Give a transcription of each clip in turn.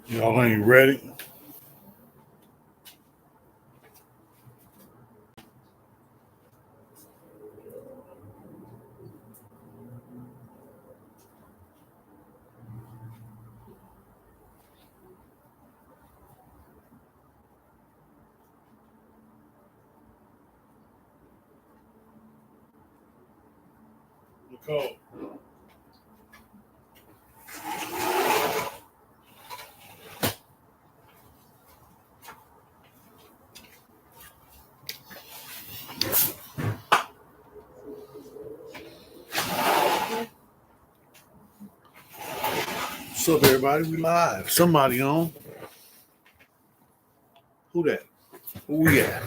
Y'all ain't ready. Nicole. What's up, everybody? We live. Somebody on. Who that? Who we at?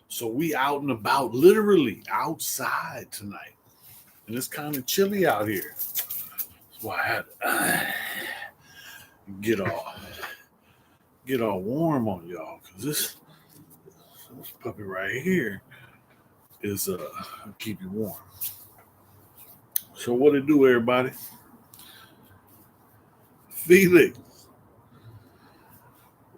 So we out and about, literally outside tonight. And it's kind of chilly out here. That's why I had to get all get all warm on y'all. Cause this puppy right here is keep you warm. So what it do, everybody? Felix.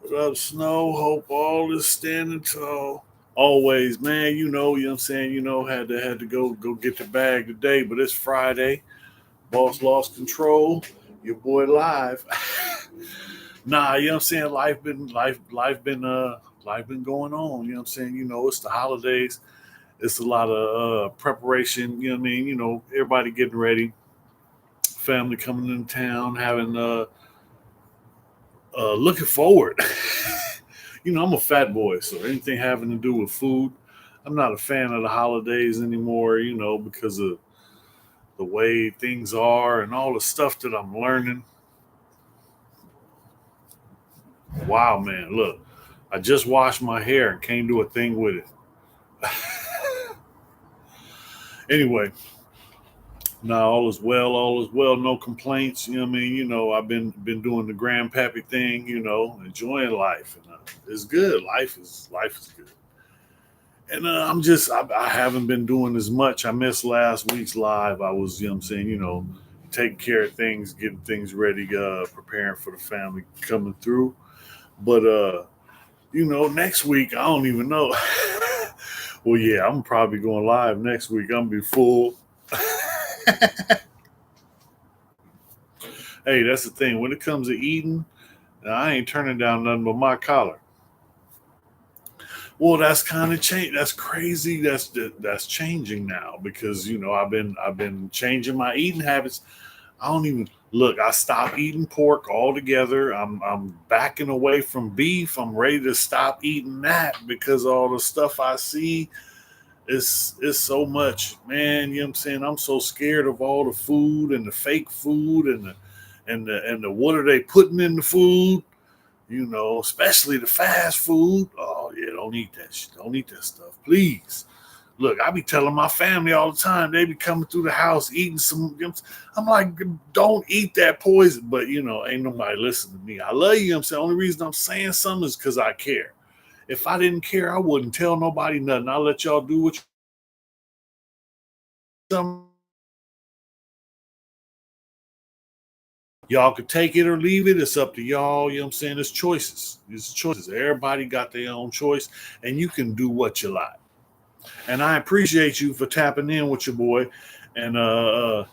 What up, Snow? Hope all is standing tall. Always, man. You know what I'm saying. Had to go get the bag today, but it's Friday. Boss lost control. Your boy live. Nah, you know what I'm saying. Life been going on. You know what I'm saying. It's the holidays. It's a lot of preparation. You know what I mean. Everybody getting ready. Family coming in town, having looking forward. I'm a fat boy, so anything having to do with food, I'm not a fan of the holidays anymore, because of the way things are and all the stuff that I'm learning. Wow, man, look, I just washed my hair and can't do a thing with it. Anyway, now all is well, no complaints. You know what I mean? I've been doing the grandpappy thing, enjoying life, and it's good. Life is good. And I haven't been doing as much. I missed last week's live. I was, you know what I'm saying, taking care of things, getting things ready, preparing for the family coming through. But, next week, I don't even know. Well, yeah, I'm probably going live next week. I'm going to be full. Hey, that's the thing. When it comes to eating, I ain't turning down nothing but my collar. Well, that's kind of change. That's crazy. That's changing now because I've been changing my eating habits. I don't even look. I stopped eating pork altogether. I'm backing away from beef. I'm ready to stop eating that because all the stuff I see is so much, man. You know what I'm saying? I'm so scared of all the food and the fake food and the what are they putting in the food? Especially the fast food. Oh yeah, don't eat that shit. Don't eat that stuff, please. Look, I be telling my family all the time. They be coming through the house eating some. I'm like, don't eat that poison. But ain't nobody listening to me. I love you. I'm saying the only reason I'm saying something is because I care. If I didn't care, I wouldn't tell nobody nothing. I'll let y'all do what you. Y'all could take it or leave it. It's up to y'all. You know what I'm saying? It's choices. It's choices. Everybody got their own choice, and you can do what you like. And I appreciate you for tapping in with your boy and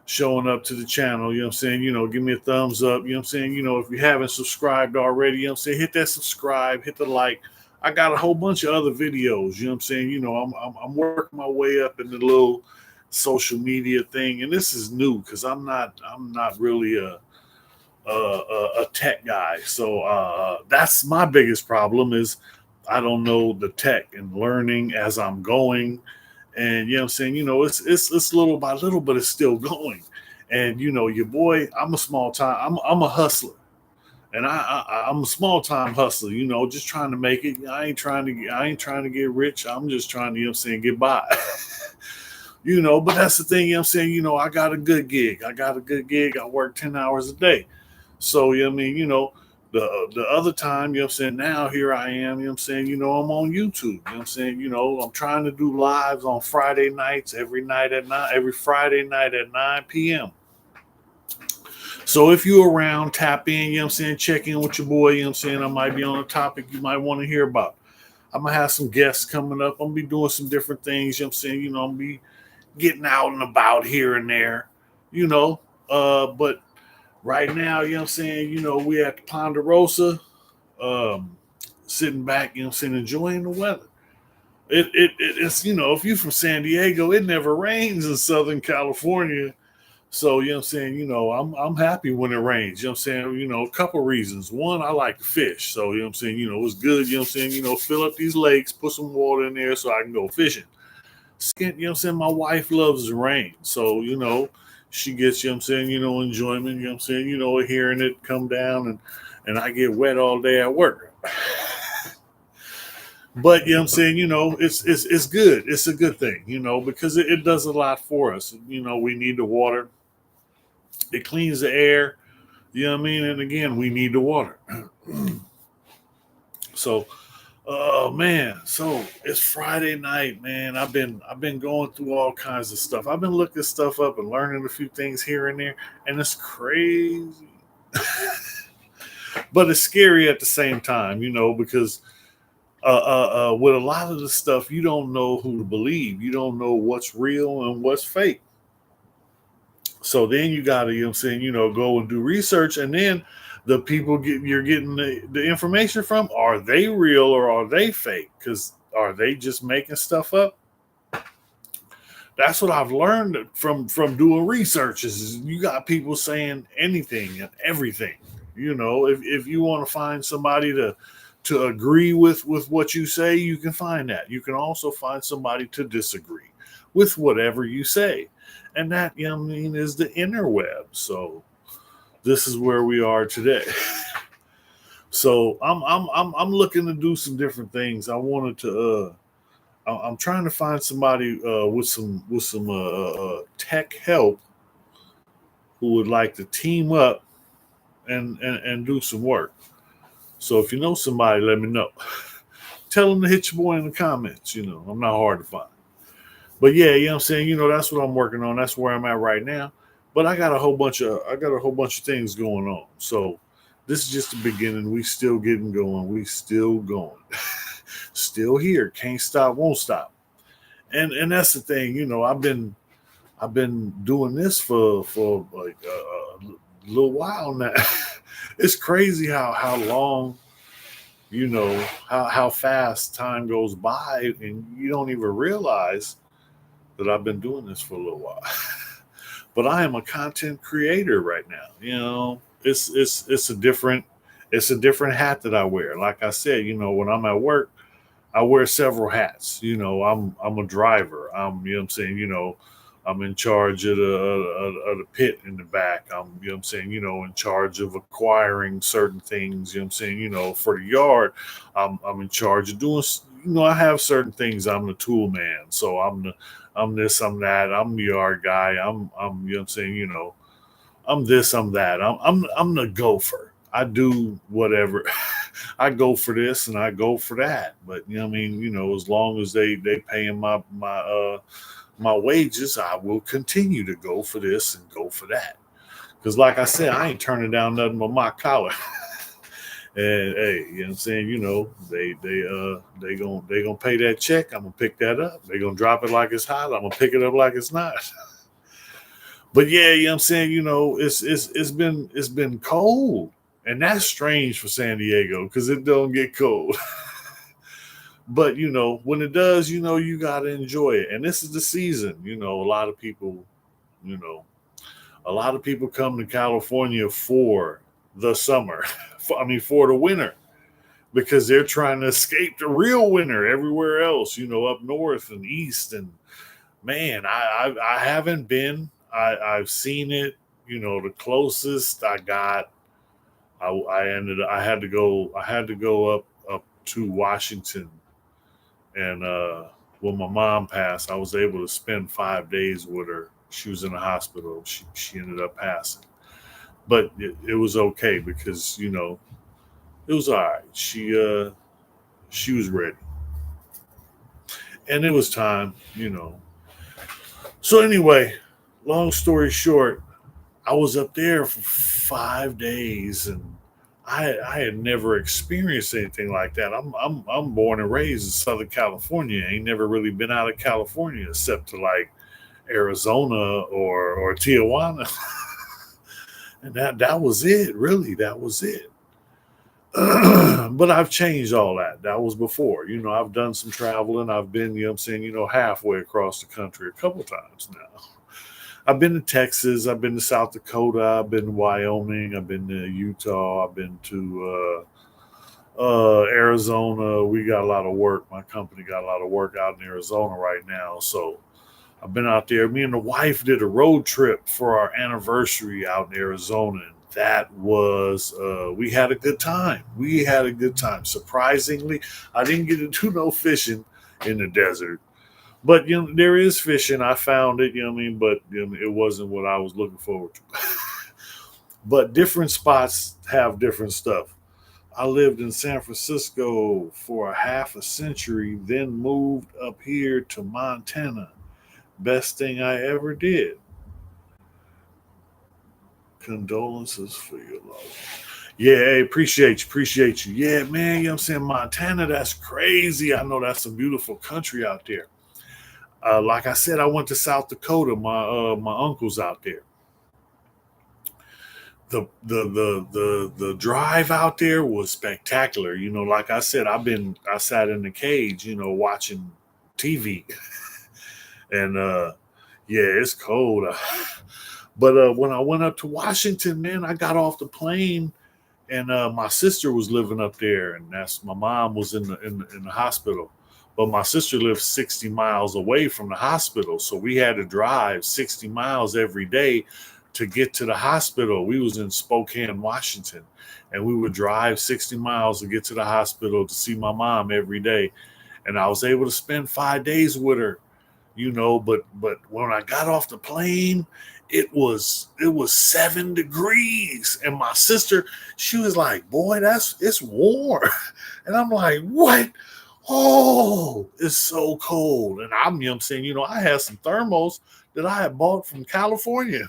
showing up to the channel. You know what I'm saying? Give me a thumbs up. You know what I'm saying? If you haven't subscribed already, you know what I'm saying? Hit that subscribe, hit the like. I got a whole bunch of other videos. You know what I'm saying? I'm working my way up in the little social media thing, and this is new because I'm not really a tech guy. So that's my biggest problem is I don't know the tech and learning as I'm going. And you know what I'm saying? It's little by little, but it's still going. And your boy, I'm a small time, I'm a hustler. And I'm a small time hustler, just trying to make it. I ain't trying to get rich. I'm just trying to, what I'm saying, get by. But that's the thing, I'm saying, I got a good gig. I work 10 hours a day. So, I mean, the other time, I'm saying, now here I am, I'm saying, I'm on YouTube. I'm saying, I'm trying to do lives on Friday nights, every Friday night at 9 p.m. So if you're around, tap in, you know what I'm saying, check in with your boy, you know what I'm saying. I might be on a topic you might want to hear about. I'm gonna have some guests coming up. I'm gonna be doing some different things, you know what I'm saying. I'm gonna be getting out and about here and there, you know. But right now, you know what I'm saying, we at the Ponderosa, um, sitting back, you know what I'm saying, enjoying the weather. It's if you're from San Diego, it never rains in Southern California. So, you know what I'm saying, I'm happy when it rains. You know what I'm saying? A couple reasons. One, I like to fish. So, you know what I'm saying, it's good, you know what I'm saying, fill up these lakes, put some water in there so I can go fishing. Second, you know what I'm saying, my wife loves the rain. So, she gets, you know what I'm saying, enjoyment, you know what I'm saying, hearing it come down and I get wet all day at work. But you know what I'm saying, it's good. It's a good thing, because it does a lot for us. We need the water. It cleans the air. You know what I mean? And again, we need the water. So, oh man, so it's Friday night, man. I've been going through all kinds of stuff. I've been looking stuff up and learning a few things here and there, and it's crazy. But it's scary at the same time, because with a lot of the stuff, you don't know who to believe. You don't know what's real and what's fake. So then you got to, you know what I'm saying, go and do research. And then the people you're getting the information from, are they real or are they fake? Because are they just making stuff up? That's what I've learned from doing research is you got people saying anything and everything. If you want to find somebody to agree with what you say, you can find that. You can also find somebody to disagree with whatever you say. And that, is the interweb. So this is where we are today. So I'm looking to do some different things. I wanted to I'm trying to find somebody with some tech help who would like to team up and do some work. So if you know somebody, let me know. Tell them to hit your boy in the comments. I'm not hard to find. But yeah, you know what I'm saying. That's what I'm working on. That's where I'm at right now. But I got a whole bunch of things going on. So this is just the beginning. We still getting going. We still going. Still here. Can't stop. Won't stop. And that's the thing. I've been doing this for like a little while now. It's crazy how long how fast time goes by and you don't even realize that I've been doing this for a little while. But I am a content creator right now. It's a different hat that I wear. Like I said, when I'm at work, I wear several hats. I'm a driver. I'm saying, I'm in charge of the pit in the back. I'm saying, in charge of acquiring certain things. I'm saying, for the yard, I'm in charge of doing. I have certain things. I'm the tool man, so I'm this, I'm that. I'm the yard guy. I'm I'm saying, I'm this, I'm that. I'm the gopher. I do whatever. I go for this and I go for that. But as long as they paying my wages, I will continue to go for this and go for that. Because like I said, I ain't turning down nothing but my collar. And hey, you know what I'm saying? They gonna pay that check. I'm gonna pick that up. They gonna drop it like it's hot. I'm gonna pick it up like it's not. But yeah, you know what I'm saying? It's been cold. And that's strange for San Diego because it don't get cold. But when it does, you gotta enjoy it. And this is the season. You know, a lot of people come to California for the summer. For the winter because they're trying to escape the real winter everywhere else. Up north and east. And man, I haven't been. I've seen it. The closest I got. I had to go. I had to go up to Washington and when my mom passed, I was able to spend 5 days with her. She was in the hospital. She ended up passing, but it was okay because it was all right. She was ready, and it was time. So anyway, long story short, I was up there for 5 days, and I had never experienced anything like that. I'm born and raised in Southern California. Ain't never really been out of California except to like Arizona or Tijuana, and that was it. Really, that was it. But I've changed all that. That was before. I've done some traveling. I've been, I'm saying, halfway across the country a couple times now. I've been to Texas. I've been to South Dakota. I've been to Wyoming. I've been to Utah. I've been to Arizona. We got a lot of work. My company got a lot of work out in Arizona right now. So I've been out there. Me and the wife did a road trip for our anniversary out in Arizona. And that was, we had a good time. We had a good time. Surprisingly, I didn't get to do no fishing in the desert, but there is fishing. I found it, but it wasn't what I was looking forward to. But different spots have different stuff. I lived in San Francisco for a half a century, then moved up here to Montana. Best thing I ever did. Condolences for your loss. Yeah, hey, appreciate you. Yeah, man, I'm saying? Montana, that's crazy. I know that's a beautiful country out there. Like I said, I went to South Dakota. My uncle's out there. The drive out there was spectacular. Like I said, I sat in the cage, watching TV, and yeah, it's cold. But when I went up to Washington, man, I got off the plane, and my sister was living up there, and that's my mom was in the hospital. But my sister lived 60 miles away from the hospital, so we had to drive 60 miles every day to get to the hospital. We was in Spokane, Washington, and we would drive 60 miles to get to the hospital to see my mom every day. And I was able to spend 5 days with her, but when I got off the plane, it was 7 degrees. And my sister, she was like, boy, it's warm. And I'm like, what? Oh, it's so cold. And I'm saying, I had some thermals that I had bought from California.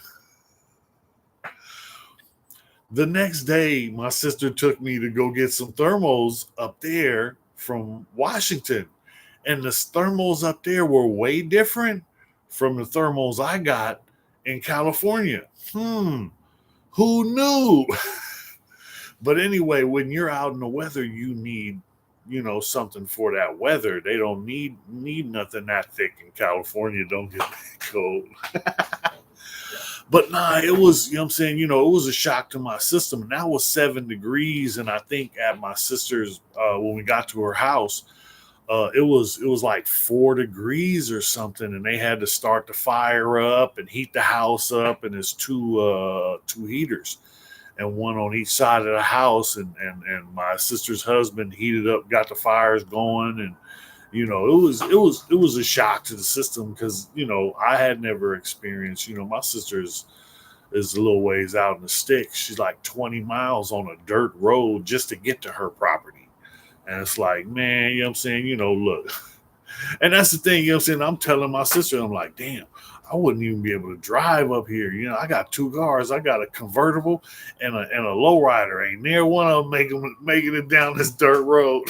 The next day, my sister took me to go get some thermals up there from Washington. And the thermals up there were way different from the thermals I got in California. Who knew? But anyway, when you're out in the weather, you need, something for that weather. They don't need nothing that thick in California. Don't get that cold. But nah, it was, I'm saying, it was a shock to my system. And that was 7 degrees. And I think at my sister's, when we got to her house, it was like 4 degrees or something, and they had to start the fire up and heat the house up, and there's two heaters, and one on each side of the house, and my sister's husband heated up, got the fires going, and it was a shock to the system because I had never experienced. My sister's is a little ways out in the sticks. She's like 20 miles on a dirt road just to get to her property. And it's like, man, what I'm saying? Look. And that's the thing, I'm saying? I'm telling my sister, I'm like, damn, I wouldn't even be able to drive up here. I got two cars. I got a convertible and a lowrider. Ain't near one of them making it down this dirt road.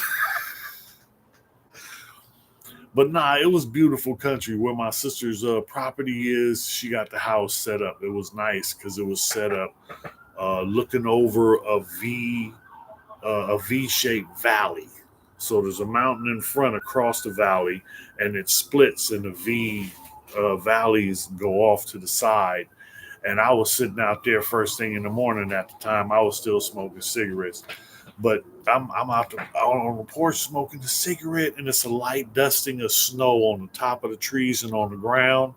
But nah, it was beautiful country where my sister's property is. She got the house set up. It was nice because it was set up looking over a V-shaped valley. So there's a mountain in front across the valley, and it splits, and the V valleys go off to the side. And I was sitting out there first thing in the morning. At the time, I was still smoking cigarettes, but I'm out on the porch smoking the cigarette, and it's a light dusting of snow on the top of the trees and on the ground.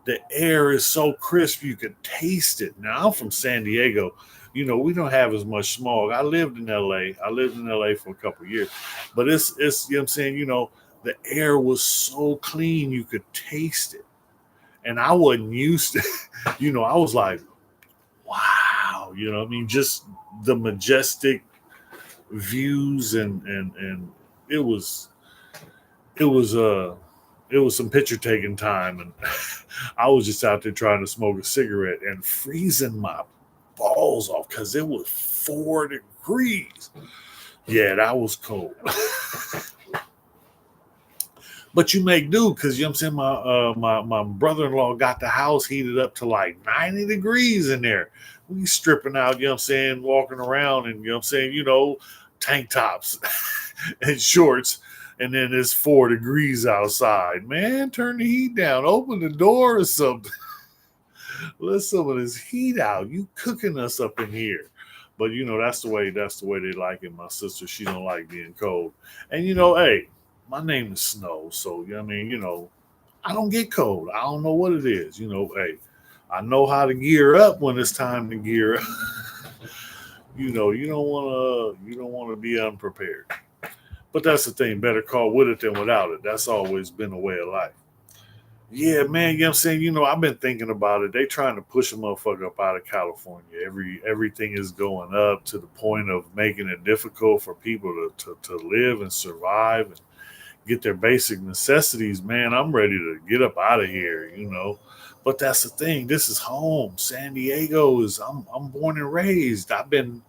The air is so crisp you can taste it. Now I'm from San Diego. We don't have as much smog. I lived in LA. I lived in LA for a couple of years. But it's I'm saying, the air was so clean you could taste it. And I wasn't used to I was like, wow, I mean, just the majestic views and it was it was it was some picture taking time, and I was just out there trying to smoke a cigarette and freezing my balls off because it was 4 degrees. Yeah, that was cold. But you make do because you know what I'm saying. My brother-in-law got the house heated up to like 90 degrees in there. We stripping out, you know what I'm saying, walking around and you know what I'm saying, tank tops and shorts, and then it's 4 degrees outside. Man, turn the heat down, open the door or something. Let some of this heat out. You cooking us up in here. But that's the way they like it. My sister, she don't like being cold. And hey, my name is Snow, so you know what I mean, I don't get cold. I don't know what it is. Hey, I know how to gear up when it's time to gear up. You don't wanna be unprepared. But that's the thing, better call with it than without it. That's always been a way of life. Yeah, man, you know what I'm saying? I've been thinking about it. They trying to push a motherfucker up out of California. Everything is going up to the point of making it difficult for people to live and survive and get their basic necessities. Man, I'm ready to get up out of here. But that's the thing. This is home. San Diego is I'm born and raised. I've been,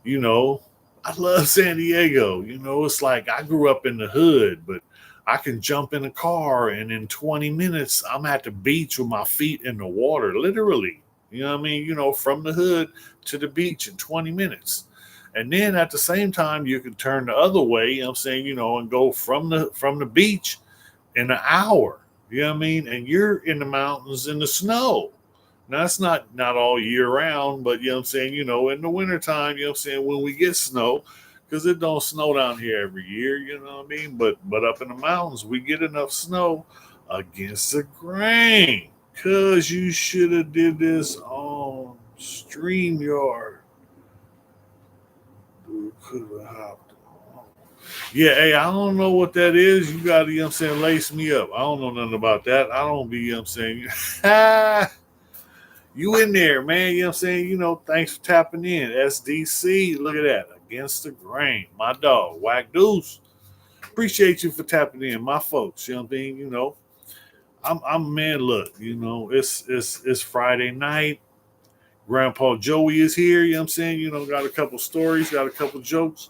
you know, I love San Diego. It's like I grew up in the hood, but I can jump in a car and in 20 minutes I'm at the beach with my feet in the water, literally. You know what I mean? From the hood to the beach in 20 minutes. And then at the same time you can turn the other way, you know what I'm saying, and go from the beach in an hour. You know what I mean? And you're in the mountains in the snow. Now that's not all year round, but you know what I'm saying, in the wintertime, you know what I'm saying, when we get snow, because it don't snow down here every year, you know what I mean? But up in the mountains, we get enough snow against the grain. Cause you should have did this on StreamYard. Could have hopped on. Yeah, hey, I don't know what that is. You gotta, you know what I'm saying, lace me up. I don't know nothing about that. I don't be, you know what I'm saying. You in there, man. You know what I'm saying? Thanks for tapping in. SDC, look at that. Against the grain. My dog, Whack Deuce. Appreciate you for tapping in, my folks. You know what I mean? I'm man, look, it's Friday night. Grandpa Joey is here, you know what I'm saying? Got a couple stories, got a couple jokes.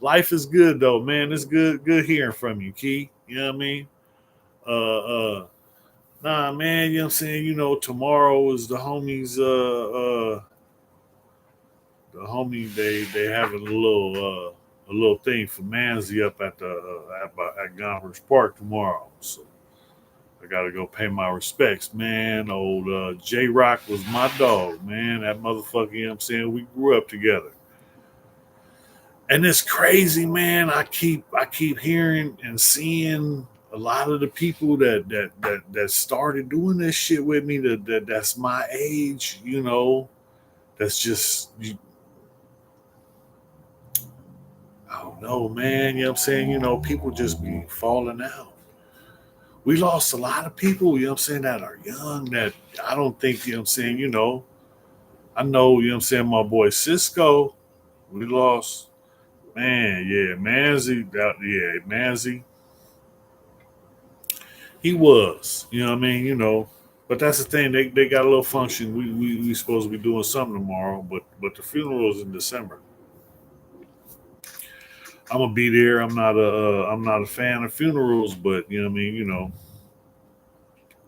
Life is good though, man. It's good hearing from you, Key. You know what I mean? Uh Nah, man, you know what I'm saying? Tomorrow is the homie they having a little thing for Manzi up at at Gompers Park tomorrow. So I gotta go pay my respects, man. Old J Rock was my dog, man. That motherfucker, you know what I'm saying? We grew up together. And it's crazy, man. I keep hearing and seeing a lot of the people that started doing this shit with me that's my age, that's just I don't know, man. You know what I'm saying? People just be falling out. We lost a lot of people, you know what I'm saying, that are young that I don't think, you know what I'm saying, I know, you know what I'm saying, my boy Cisco, we lost. Man, yeah, Manzi, he was, you know what I mean, but that's the thing, they got a little function. We supposed to be doing something tomorrow, but the funeral is in December. I'm gonna be there. I'm not a fan of funerals, but you know what I mean.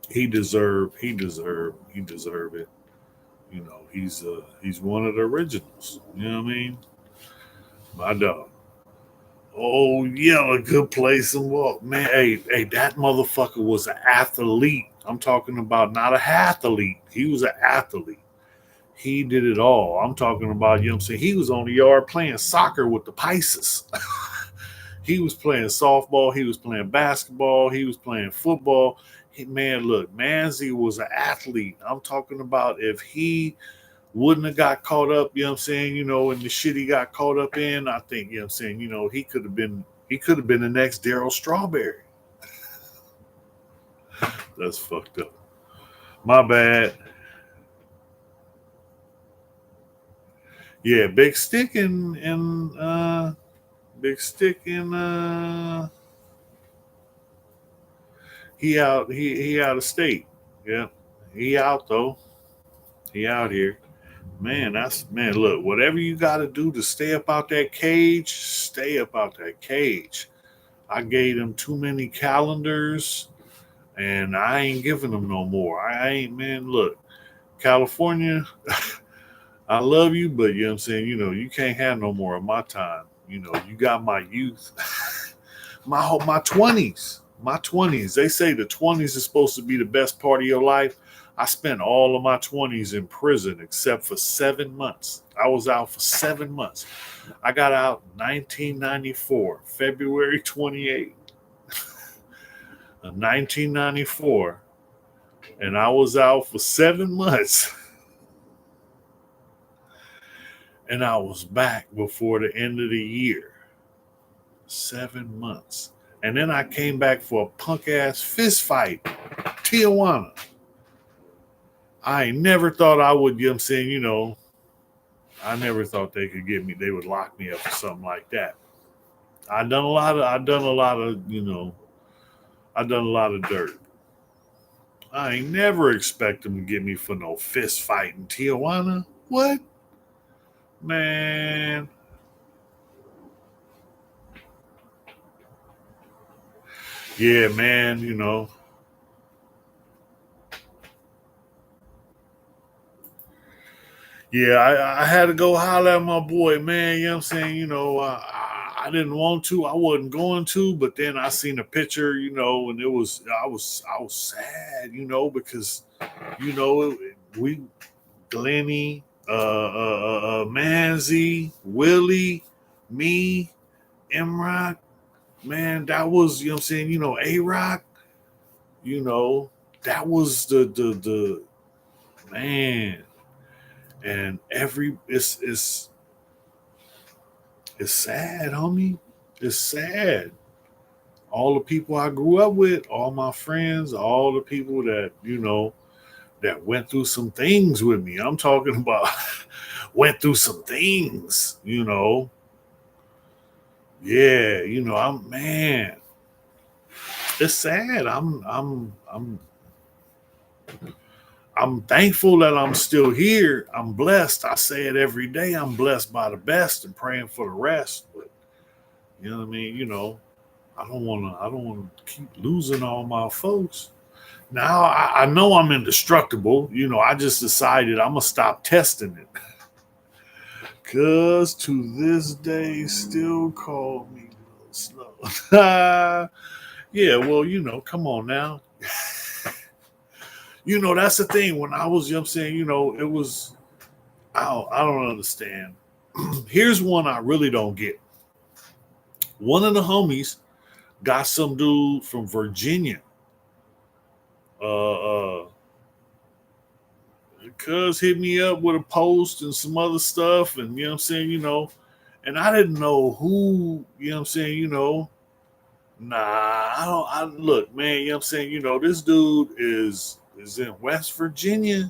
He deserve it. He's one of the originals. You know what I mean? My dog. Oh yeah, a good place and walk, man. Hey, that motherfucker was an athlete. I'm talking about not a athlete. He was an athlete. He did it all. I'm talking about, you know what I'm saying? He was on the yard playing soccer with the Pisces. He was playing softball. He was playing basketball. He was playing football. Man, look, Manzi was an athlete. I'm talking about if he wouldn't have got caught up, you know what I'm saying, in the shit he got caught up in, I think, you know what I'm saying, he could have been the next Daryl Strawberry. That's fucked up. My bad. Yeah, Big Stick and He out of state. Yeah. He out though. He out here. Man, look, whatever you gotta do to stay up out that cage, stay up out that cage. I gave him too many calendars and I ain't giving them no more. I ain't, man, look, California, I love you, but you know what I'm saying, you can't have no more of my time. You got my youth, my 20s. My 20s. They say the 20s is supposed to be the best part of your life. I spent all of my 20s in prison except for 7 months. I was out for 7 months. I got out in 1994, February 28th of 1994, and I was out for 7 months. And I was back before the end of the year. 7 months. And then I came back for a punk ass fist fight, Tijuana. I never thought I would, you know what I'm saying, I never thought they could get me, they would lock me up for something like that. I done a lot of dirt. I ain't never expect them to get me for no fist fight in Tijuana. What? Man. Yeah, man. Yeah, I had to go holler at my boy, man. You know what I'm saying? I didn't want to. I wasn't going to, but then I seen a picture, and I was sad, because, we, Glenny, Manzi, Willie, me, Imrock, man, that was, you know what I'm saying, A-Rock, that was the man. And it's sad, homie. It's sad. All the people I grew up with, all my friends, all the people that, that went through some things with me. I'm talking about went through some things, Yeah, I'm man. It's sad. I'm thankful that I'm still here. I'm blessed. I say it every day. I'm blessed by the best and praying for the rest. But you know what I mean? I don't wanna keep losing all my folks. Now I know I'm indestructible. I just decided I'm gonna stop testing it. Cause to this day still call me Little Snow. Yeah, well, come on now. That's the thing. When I was, I'm saying, it was, I don't understand. Here's one I really don't get. One of the homies got some dude from Virginia. Uh, Cuz hit me up with a post and some other stuff, and I'm saying, and I didn't know who, I'm saying, nah, I look, man, I'm saying, this dude is in West Virginia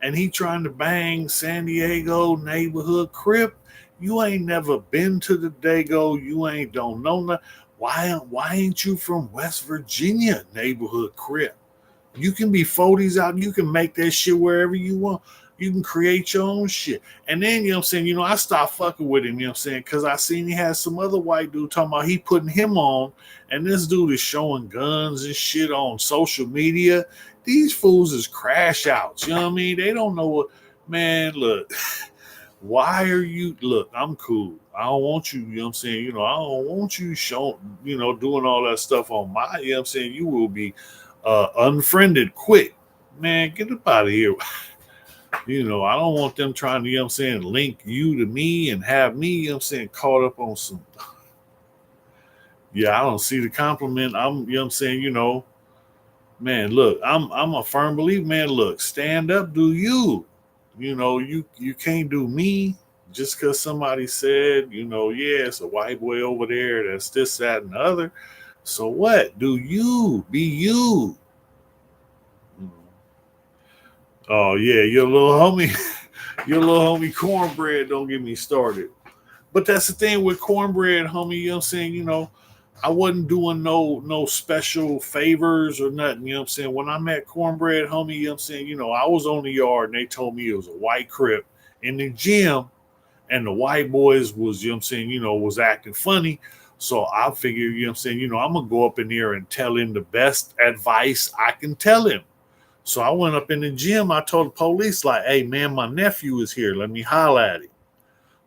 and he trying to bang San Diego neighborhood crip. You ain't never been to the Dago. You ain't don't know nothing. Why ain't you from West Virginia neighborhood crip? You can be 40s out. You can make that shit wherever you want. You can create your own shit. And then, I'm saying, I stopped fucking with him, I'm saying, because I seen he had some other white dude talking about he putting him on, and this dude is showing guns and shit on social media. These fools is crash outs. You know what I mean? They don't know what, man, look, why are you, look, I'm cool. I don't want you, I'm saying, I don't want you showing, doing all that stuff on my, I'm saying, you will be unfriended quick. Man, get up out of here. I don't want them trying to, I'm saying, link you to me and have me, I'm saying, caught up on some. Yeah, I don't see the compliment. I'm saying, man, look, I'm a firm believer, man. Look, stand up, do you. You can't do me just because somebody said, yeah, it's a white boy over there that's this, that, and the other. So what? Do you be you? Oh yeah, your little homie Cornbread. Don't get me started. But that's the thing with Cornbread, homie. I'm saying, I wasn't doing no special favors or nothing, you know what I'm saying? When I met Cornbread Homie, you know what I'm saying, I was on the yard and they told me it was a white crip in the gym and the white boys was, you know what I'm saying, was acting funny. So I figured, you know what I'm saying, I'm gonna go up in there and tell him the best advice I can tell him. So I went up in the gym. I told the police, like, hey man, my nephew is here. Let me holler at him.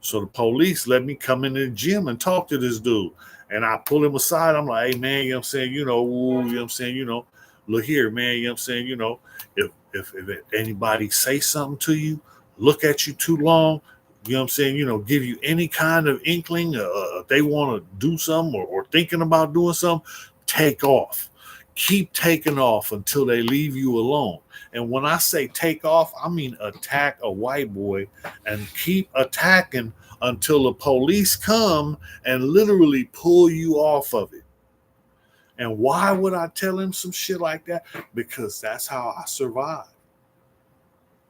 So the police let me come in the gym and talk to this dude. And I pull him aside. I'm like, hey man, you know what I'm saying? Ooh, you know what I'm saying, look here, man, you know what I'm saying, if anybody say something to you, look at you too long, you know what I'm saying, give you any kind of inkling, if they want to do something or thinking about doing something, take off. Keep taking off until they leave you alone. And when I say take off, I mean attack a white boy and keep attacking until the police come and literally pull you off of it. And why would I tell him some shit like that? Because that's how I survived.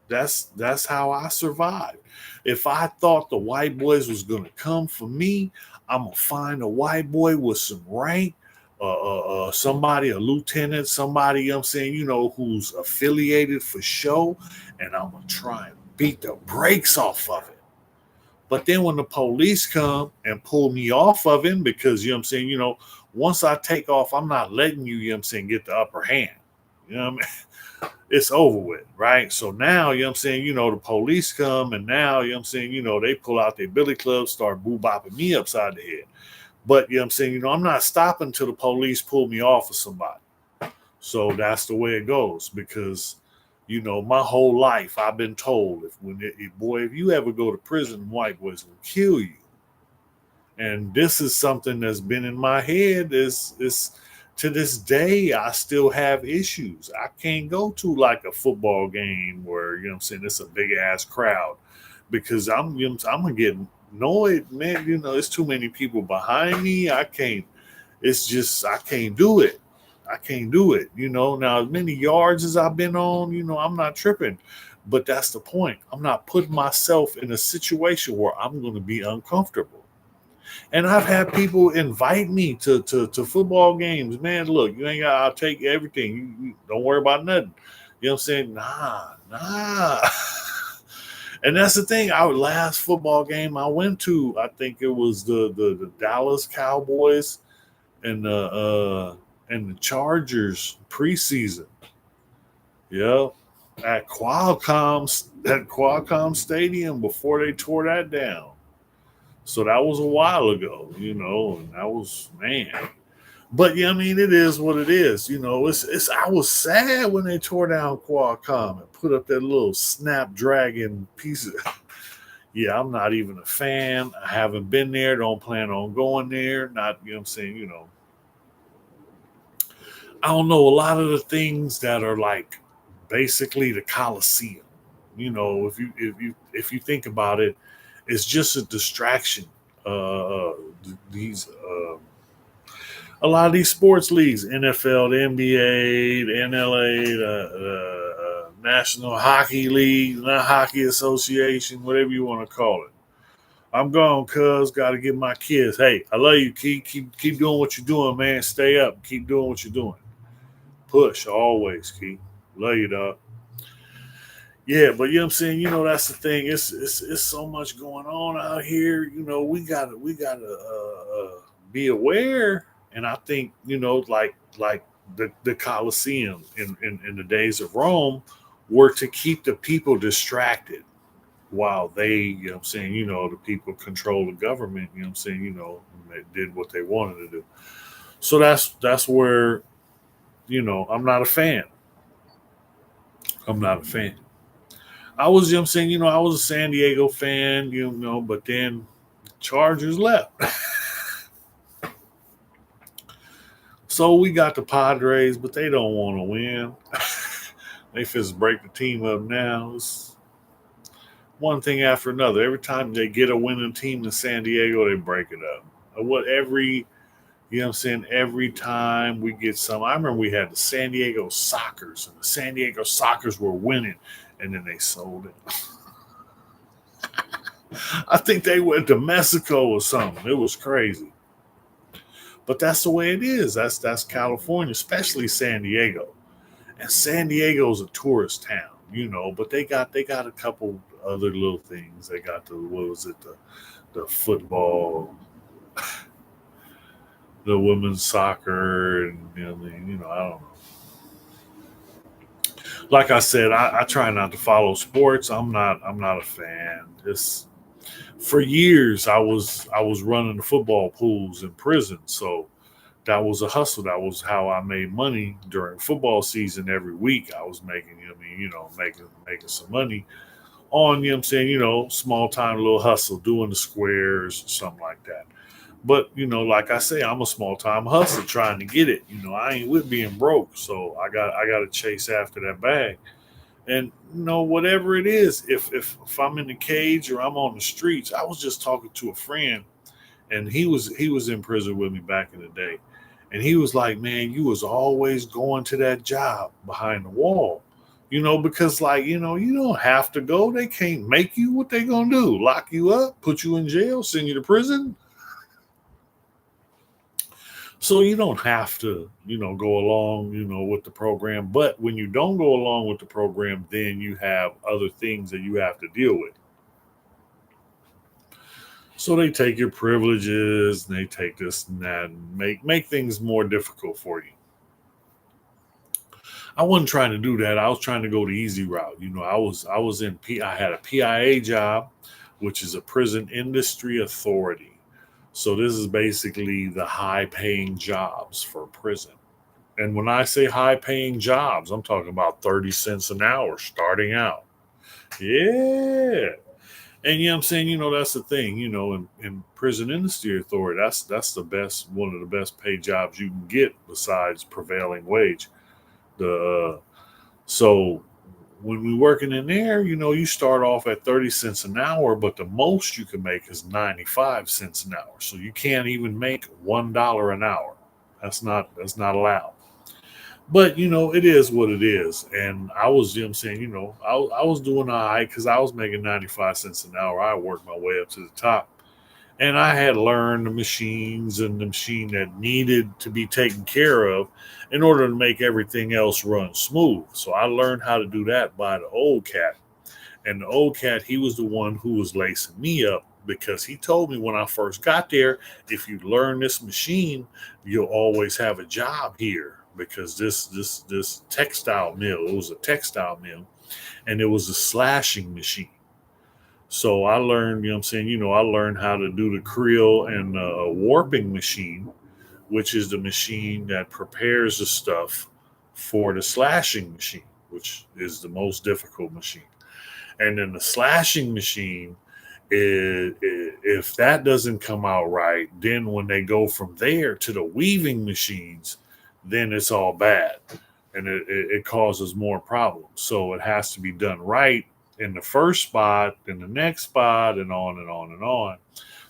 That's how I survived. If I thought the white boys was gonna come for me, I'm gonna find a white boy with some rank, somebody, a lieutenant, somebody, you know what I'm saying, who's affiliated for show, and I'm gonna try and beat the brakes off of it. But then when the police come and pull me off of him, because you know what I'm saying, once I take off, I'm not letting you, you know what I'm saying, get the upper hand. You know what I mean? It's over with, right? So now, you know what I'm saying, the police come and now, you know what I'm saying, they pull out their billy clubs, start boo bopping me upside the head. But, you know what I'm saying, I'm not stopping till the police pull me off of somebody. So that's the way it goes because, my whole life I've been told if you ever go to prison, white boys will kill you. And this is something that's been in my head is to this day, I still have issues. I can't go to like a football game where, you know what I'm saying, it's a big ass crowd because I'm gonna get annoyed, man. It's too many people behind me. I can't do it. I can't do it. Now as many yards as I've been on, I'm not tripping. But that's the point. I'm not putting myself in a situation where I'm gonna be uncomfortable. And I've had people invite me to football games. Man, look, you ain't got, I'll take everything. You don't worry about nothing. You know what I'm saying? Nah. And that's the thing. Our last football game I went to, I think it was the Dallas Cowboys and the Chargers preseason. Yeah. At Qualcomm Stadium before they tore that down. So that was a while ago, and that was, man. But yeah, I mean, it is what it is. It's I was sad when they tore down Qualcomm and put up that little Snapdragon piece of. Yeah, I'm not even a fan. I haven't been there. Don't plan on going there. Not, you know what I'm saying, I don't know a lot of the things that are like basically the Coliseum. If you think about it, it's just a distraction. These a lot of these sports leagues, NFL, the NBA, the NLA, the National Hockey League, the Hockey Association, whatever you want to call it. I'm gone, cuz. Got to get my kids. Hey, I love you. Keep doing what you're doing, man. Stay up. Keep doing what you're doing. Push always, Keith. Love you, dog. Yeah, but you know what I'm saying. That's the thing. It's so much going on out here. We gotta be aware. And I think like the Colosseum in the days of Rome were to keep the people distracted while they, what I'm saying, the people control the government. You know what I'm saying. They did what they wanted to do. So that's where I'm not a fan. I'm not a fan. I was, I'm saying, I was a San Diego fan, but then Chargers left. So we got the Padres, but they don't want to win. They just break the team up now. It's one thing after another. Every time they get a winning team in San Diego, they break it up. You know what I'm saying? Every time we get some, I remember we had the San Diego Sockers, and the San Diego Sockers were winning, and then they sold it. I think they went to Mexico or something. It was crazy. But that's the way it is. That's California, especially San Diego. And San Diego's a tourist town, but they got a couple other little things. They got the what was it, the football, the women's soccer, and I don't know. Like I said, I try not to follow sports. I'm not a fan. It's for years I was running the football pools in prison, so that was a hustle. That was how I made money during football season. Every week I was making, making some money on, I'm saying, small time little hustle, doing the squares, something like that. But, like I say, I'm a small time hustler trying to get it. I ain't with being broke. So I got to chase after that bag. And whatever it is, if I'm in the cage or I'm on the streets, I was just talking to a friend, and he was in prison with me back in the day, and he was like, man, you was always going to that job behind the wall, because like, you don't have to go. They can't make you. What they gonna do, lock you up, put you in jail, send you to prison? So you don't have to, go along, with the program. But when you don't go along with the program, then you have other things that you have to deal with. So they take your privileges and they take this and that and make things more difficult for you. I wasn't trying to do that. I was trying to go the easy route. I was in I had a PIA job, which is a prison industry authority. So this is basically the high paying jobs for prison. And when I say high paying jobs, I'm talking about 30 cents an hour starting out. Yeah. And I'm saying, that's the thing, in prison industry authority, that's the best, one of the best paid jobs you can get besides prevailing wage. The So when we working in there, you start off at 30 cents an hour, but the most you can make is 95 cents an hour. So you can't even make $1 an hour. That's not allowed. But it is what it is. And I was, I'm saying, I was doing all right because I was making 95 cents an hour. I worked my way up to the top. And I had learned the machines and the machine that needed to be taken care of in order to make everything else run smooth. So I learned how to do that by the old cat. And the old cat, he was the one who was lacing me up because he told me when I first got there, if you learn this machine, you'll always have a job here because this textile mill, it was a textile mill, and it was a slashing machine. So I learned, I'm saying, I learned how to do the creel and warping machine, which is the machine that prepares the stuff for the slashing machine, which is the most difficult machine. And then the slashing machine, if that doesn't come out right, then when they go from there to the weaving machines, then it's all bad, and it causes more problems. So it has to be done right in the first spot, then the next spot, and on and on and on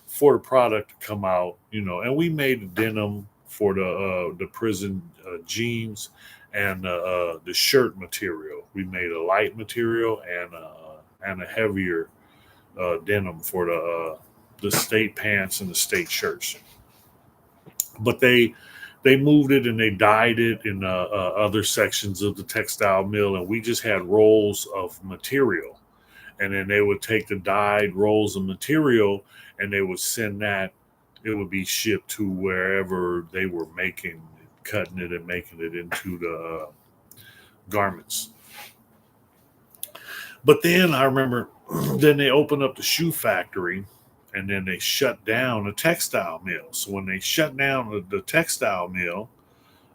for the product to come out. And we made the denim for the prison jeans and the shirt material. We made a light material and a heavier denim for the state pants and the state shirts. But they moved it and they dyed it in other sections of the textile mill, and we just had rolls of material. And then they would take the dyed rolls of material and they would send that. It would be shipped to wherever they were making, cutting it and making it into the garments. But then I remember, then they opened up the shoe factory, and then they shut down the textile mill. So when they shut down the textile mill,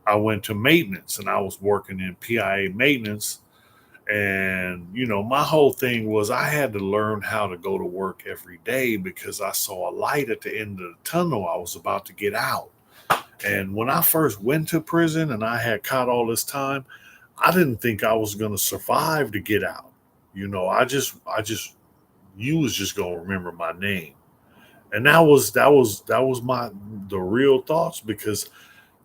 I went to maintenance and I was working in PIA maintenance. And, my whole thing was I had to learn how to go to work every day because I saw a light at the end of the tunnel. I was about to get out. And when I first went to prison and I had caught all this time, I didn't think I was going to survive to get out. I just, you was just going to remember my name. And that was the real thoughts because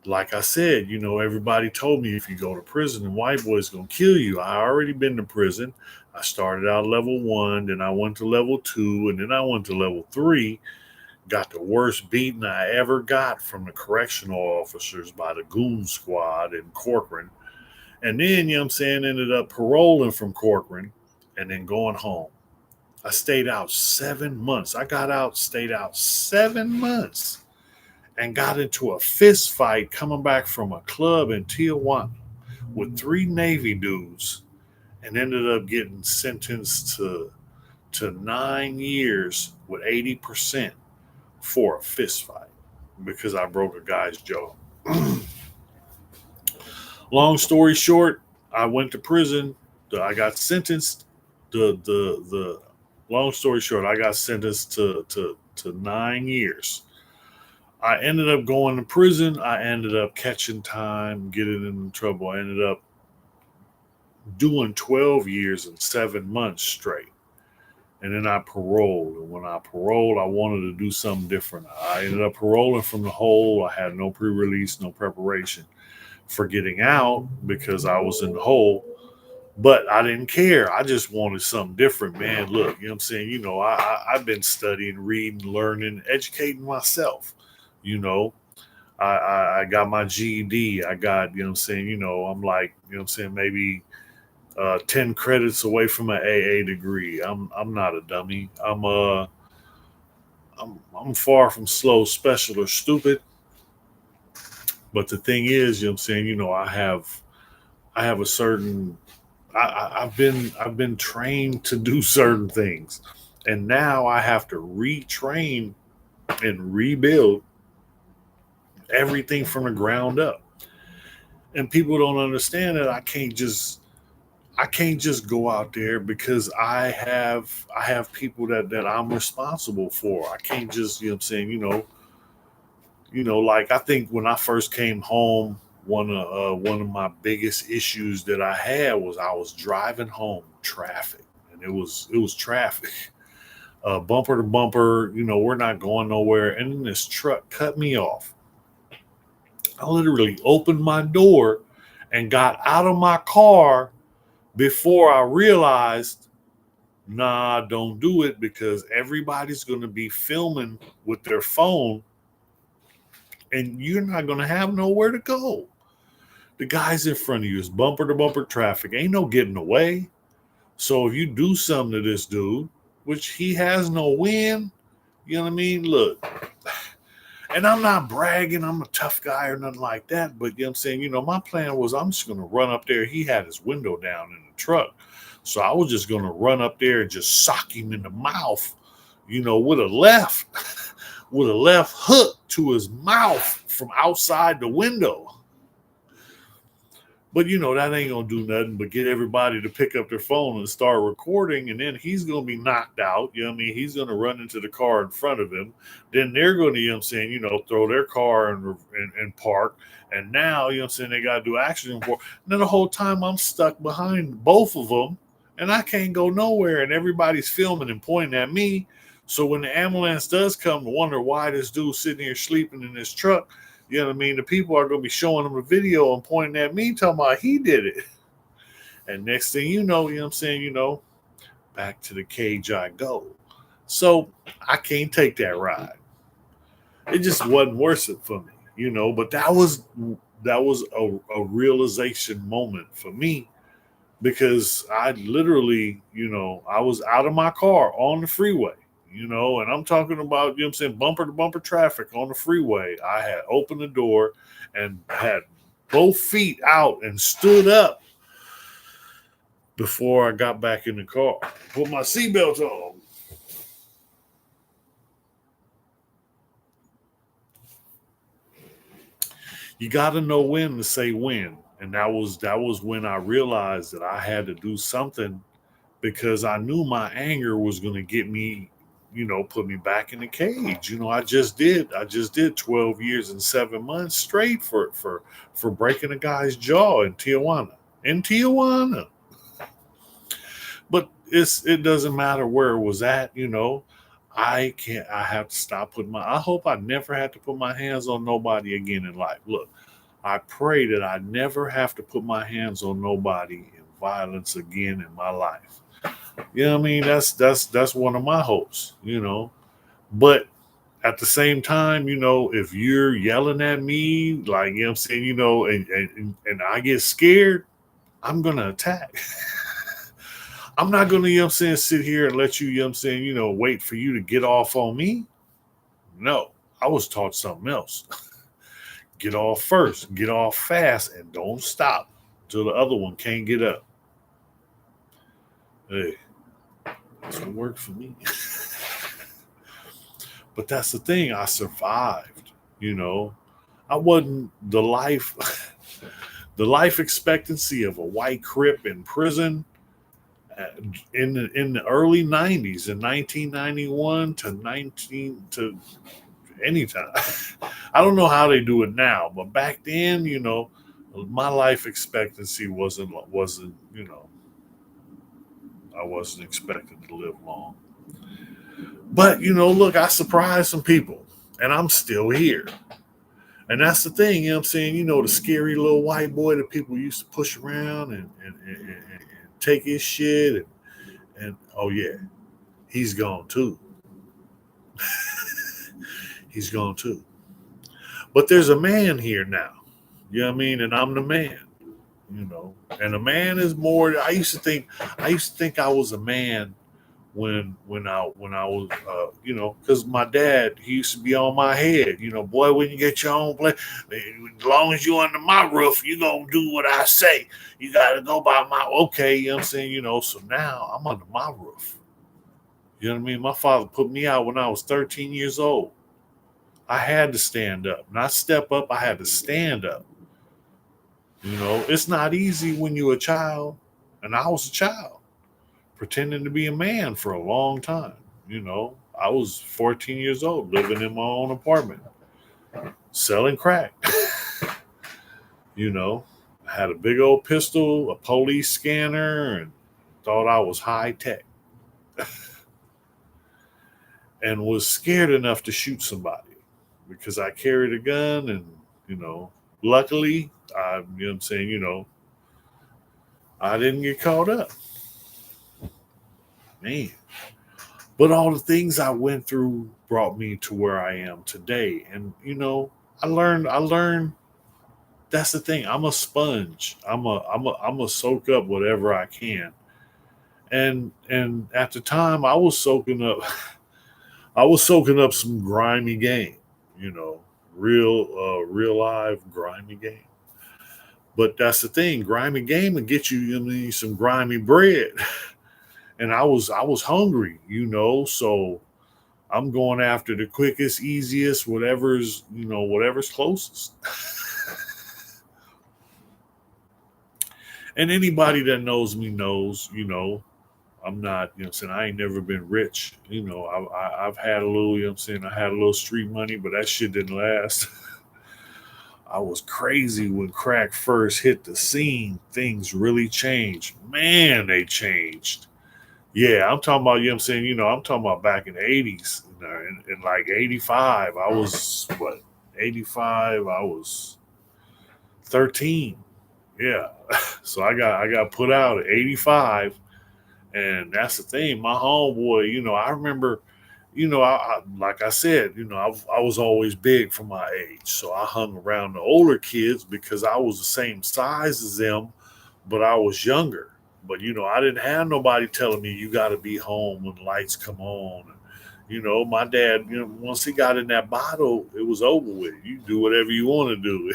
like I said, everybody told me if you go to prison, the white boy's gonna kill you. I already been to prison. I started out level 1, then I went to level 2, and then I went to level 3. got the worst beating I ever got from the correctional officers by the goon squad in Corcoran. And then, you know what I'm saying, ended up paroling from Corcoran and then going home. I stayed out 7 months. I got out, stayed out 7 months, and got into a fist fight coming back from a club in Tijuana with three Navy dudes and ended up getting sentenced to 9 years with 80% for a fist fight because I broke a guy's jaw. Long story short, I went to prison. I got sentenced. The long story short, I got sentenced to 9 years. I ended up going to prison. I ended up catching time, getting in trouble. I ended up doing 12 years and 7 months straight. And then I paroled. And when I paroled, I wanted to do something different. I ended up paroling from the hole. I had no pre release, no preparation for getting out because I was in the hole. But I didn't care. I just wanted something different, man. Look, you know what I'm saying? You know, I've been studying, reading, learning, educating myself. You know, I got my GED. I got, you know what I'm saying? You know, I'm like, you know what I'm saying? Maybe 10 credits away from an AA degree. I'm not a dummy. I'm far from slow, special, or stupid. But the thing is, you know what I'm saying, you know, I have a certain I've been trained to do certain things. And now I have to retrain and rebuild everything from the ground up. And people don't understand that I can't just go out there because I have people that I'm responsible for. I can't just, you know what I'm saying, like I think when I first came home, one of my biggest issues that I had was I was driving home traffic, and it was traffic, bumper to bumper. We're not going nowhere, and then this truck cut me off. I literally opened my door and got out of my car before I realized, nah, don't do it because everybody's going to be filming with their phone and you're not going to have nowhere to go. The guys in front of you is bumper to bumper traffic. Ain't no getting away. So if you do something to this dude, which he has no win, you know what I mean? Look, and I'm not bragging, I'm a tough guy or nothing like that, but you know what I'm saying? My plan was I'm just going to run up there. He had his window down in the truck. So I was just going to run up there and just sock him in the mouth, with a left, with a left hook to his mouth from outside the window. But that ain't gonna do nothing but get everybody to pick up their phone and start recording, and then he's gonna be knocked out. You know what I mean? He's gonna run into the car in front of him. Then they're gonna, throw their car and park. And now, you know what I'm saying, they gotta do action for. And then the whole time I'm stuck behind both of them and I can't go nowhere, and everybody's filming and pointing at me. So when the ambulance does come to wonder why this dude's sitting here sleeping in this truck, you know what I mean? The people are going to be showing them the video and pointing at me, talking about he did it. And next thing you know what I'm saying, back to the cage I go. So I can't take that ride. It just wasn't worth it for me, But that was a realization moment for me because I literally, I was out of my car on the freeway. And I'm talking about, what I'm saying, bumper to bumper traffic on the freeway. I had opened the door and had both feet out and stood up before I got back in the car. Put my seatbelt on. You got to know when to say when. And that was when I realized that I had to do something because I knew my anger was going to get me, put me back in the cage. I just did 12 years and 7 months straight for breaking a guy's jaw in Tijuana. But it doesn't matter where it was at, I have to stop putting I hope I never have to put my hands on nobody again in life. Look, I pray that I never have to put my hands on nobody in violence again in my life. You know what I mean? That's one of my hopes, But At the same time, if you're yelling at me, like, I'm saying, and I get scared, I'm going to attack. I'm not going to, I'm saying, sit here and let you, I'm saying, wait for you to get off on me. No, I was taught something else. Get off first, get off fast, and don't stop till the other one can't get up. Hey, that's what worked for me. But that's the thing. I survived. You know, I wasn't the life expectancy of a white crip in prison in the early 90s, in 1991 to 19 to anytime. I don't know how they do it now, but back then, my life expectancy wasn't I wasn't expected to live long. But look, I surprised some people, and I'm still here. And that's the thing, what I'm saying? The scary little white boy that people used to push around and take his shit, and oh yeah, he's gone too. He's gone too. But there's a man here now. You know what I mean? And I'm the man. And a man is more. I used to think I was a man when I was because my dad, he used to be on my head. Boy, when you get your own place, as long as you under my roof, you gonna do what I say. You gotta go by my okay. You know what I'm saying? So now I'm under my roof. You know what I mean? My father put me out when I was 13 years old. I had to stand up, not step up. I had to stand up. It's not easy when you're a child, and I was a child pretending to be a man for a long time. I was 14 years old, living in my own apartment, selling crack. I had a big old pistol, a police scanner, and thought I was high tech, and was scared enough to shoot somebody because I carried a gun, and luckily, what I'm saying, I didn't get caught up, man. But all the things I went through brought me to where I am today. And I learned that's the thing. I'm a sponge. I'm a soak up whatever I can. And at the time I was soaking up I was soaking up some grimy game, you know, real live grimy game. But that's the thing, grimy game and get you some grimy bread. And I was hungry, so I'm going after the quickest, easiest, whatever's closest. And anybody that knows me knows, I'm not, saying I ain't never been rich. I've had a little, saying I had a little street money, but that shit didn't last. I was crazy when crack first hit the scene. Things really changed. Man, they changed. Yeah, I'm talking about, I'm talking about back in the 80s. In like 85, I was, what, 85, I was 13. Yeah. So I got put out at 85. And that's the thing. My homeboy, I remember, like I said, I was always big for my age. So I hung around the older kids because I was the same size as them, but I was younger. But I didn't have nobody telling me you got to be home when the lights come on. My dad, once he got in that bottle, it was over with. You do whatever you want to do.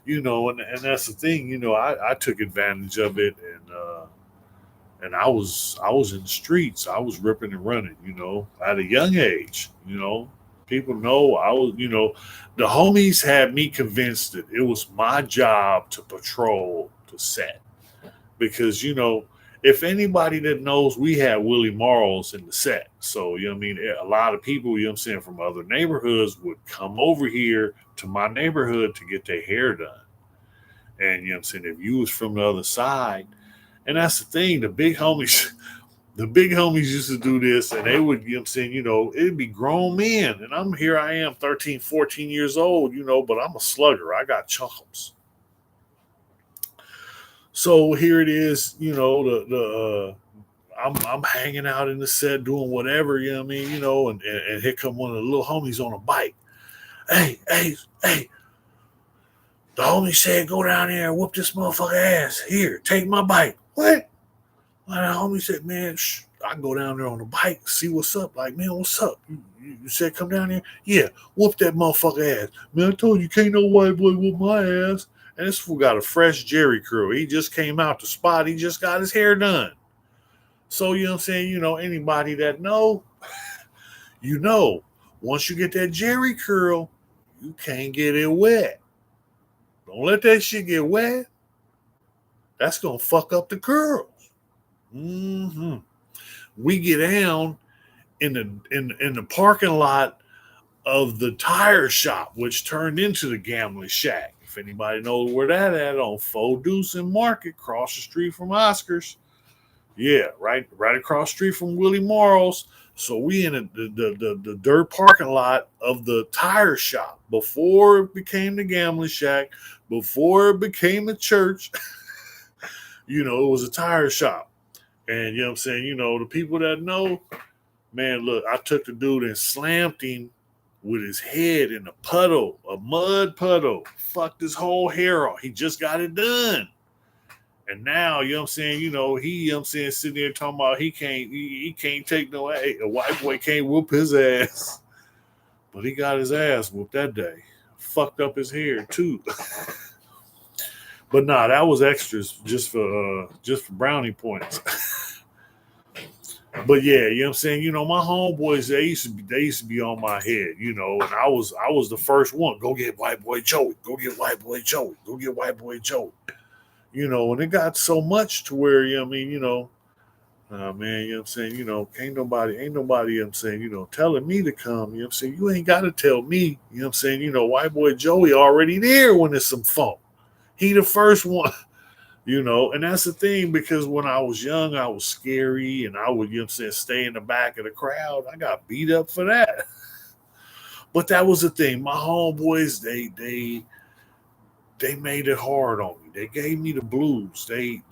And that's the thing. I took advantage of it, and I was in the streets. I was ripping and running. At a young age. People know I was. The homies had me convinced that it was my job to patrol the set because if anybody that knows, we had Willie Morrows in the set. So a lot of people, I'm saying, from other neighborhoods would come over here to my neighborhood to get their hair done. And I'm saying, if you was from the other side, and that's the thing, the big homies used to do this, and they would, I'm saying, it'd be grown men, and I am 13, 14 years old, but I'm a slugger. I got chomps. So here it is, I'm hanging out in the set doing whatever, you know what I mean, and here come one of the little homies on a bike. Hey, the homie said go down there and whoop this motherfucker ass. Here, take my bike. What? Well, the homie said, man, I can go down there on the bike, see what's up. Like, man, what's up? You said come down here? Yeah, whoop that motherfucker ass. Man, I told you, can't no white boy whoop my ass. And this fool got a fresh Jerry curl. He just came out the spot. He just got his hair done. So, you know what I'm saying? Anybody that know, once you get that Jerry curl, you can't get it wet. Don't let that shit get wet. That's going to fuck up the curls. Mm-hmm. We get down in the parking lot of the tire shop, which turned into the gambling shack. If anybody knows where that at, on Faux Deuce and Market, across the street from Oscars. Yeah, right across the street from Willie Morrow's. So we in the dirt parking lot of the tire shop before it became the gambling shack, before it became a church. It was a tire shop. And you know what I'm saying? The people that know, man, look, I took the dude and slammed him with his head in a mud puddle. Fucked his whole hair off. He just got it done. And now, you know what I'm saying, sitting there talking about he can't take no ass. A white boy can't whoop his ass. But he got his ass whooped that day. Fucked up his hair too. But nah, that was extras just for brownie points. But yeah, you know what I'm saying? My homeboys, they used to be on my head, and I was the first one. Go get white boy Joey. Go get white boy Joey. Go get white boy Joey. And it got so much to where, man, you know what I'm saying, ain't nobody, you know what I'm saying, telling me to come, you know what I'm saying, you ain't got to tell me, you know what I'm saying, white boy Joey already there when it's some funk. He the first one, and that's the thing, because when I was young, I was scary, and I would, stay in the back of the crowd. I got beat up for that. But that was the thing. My homeboys, they made it hard on me. They gave me the blues. They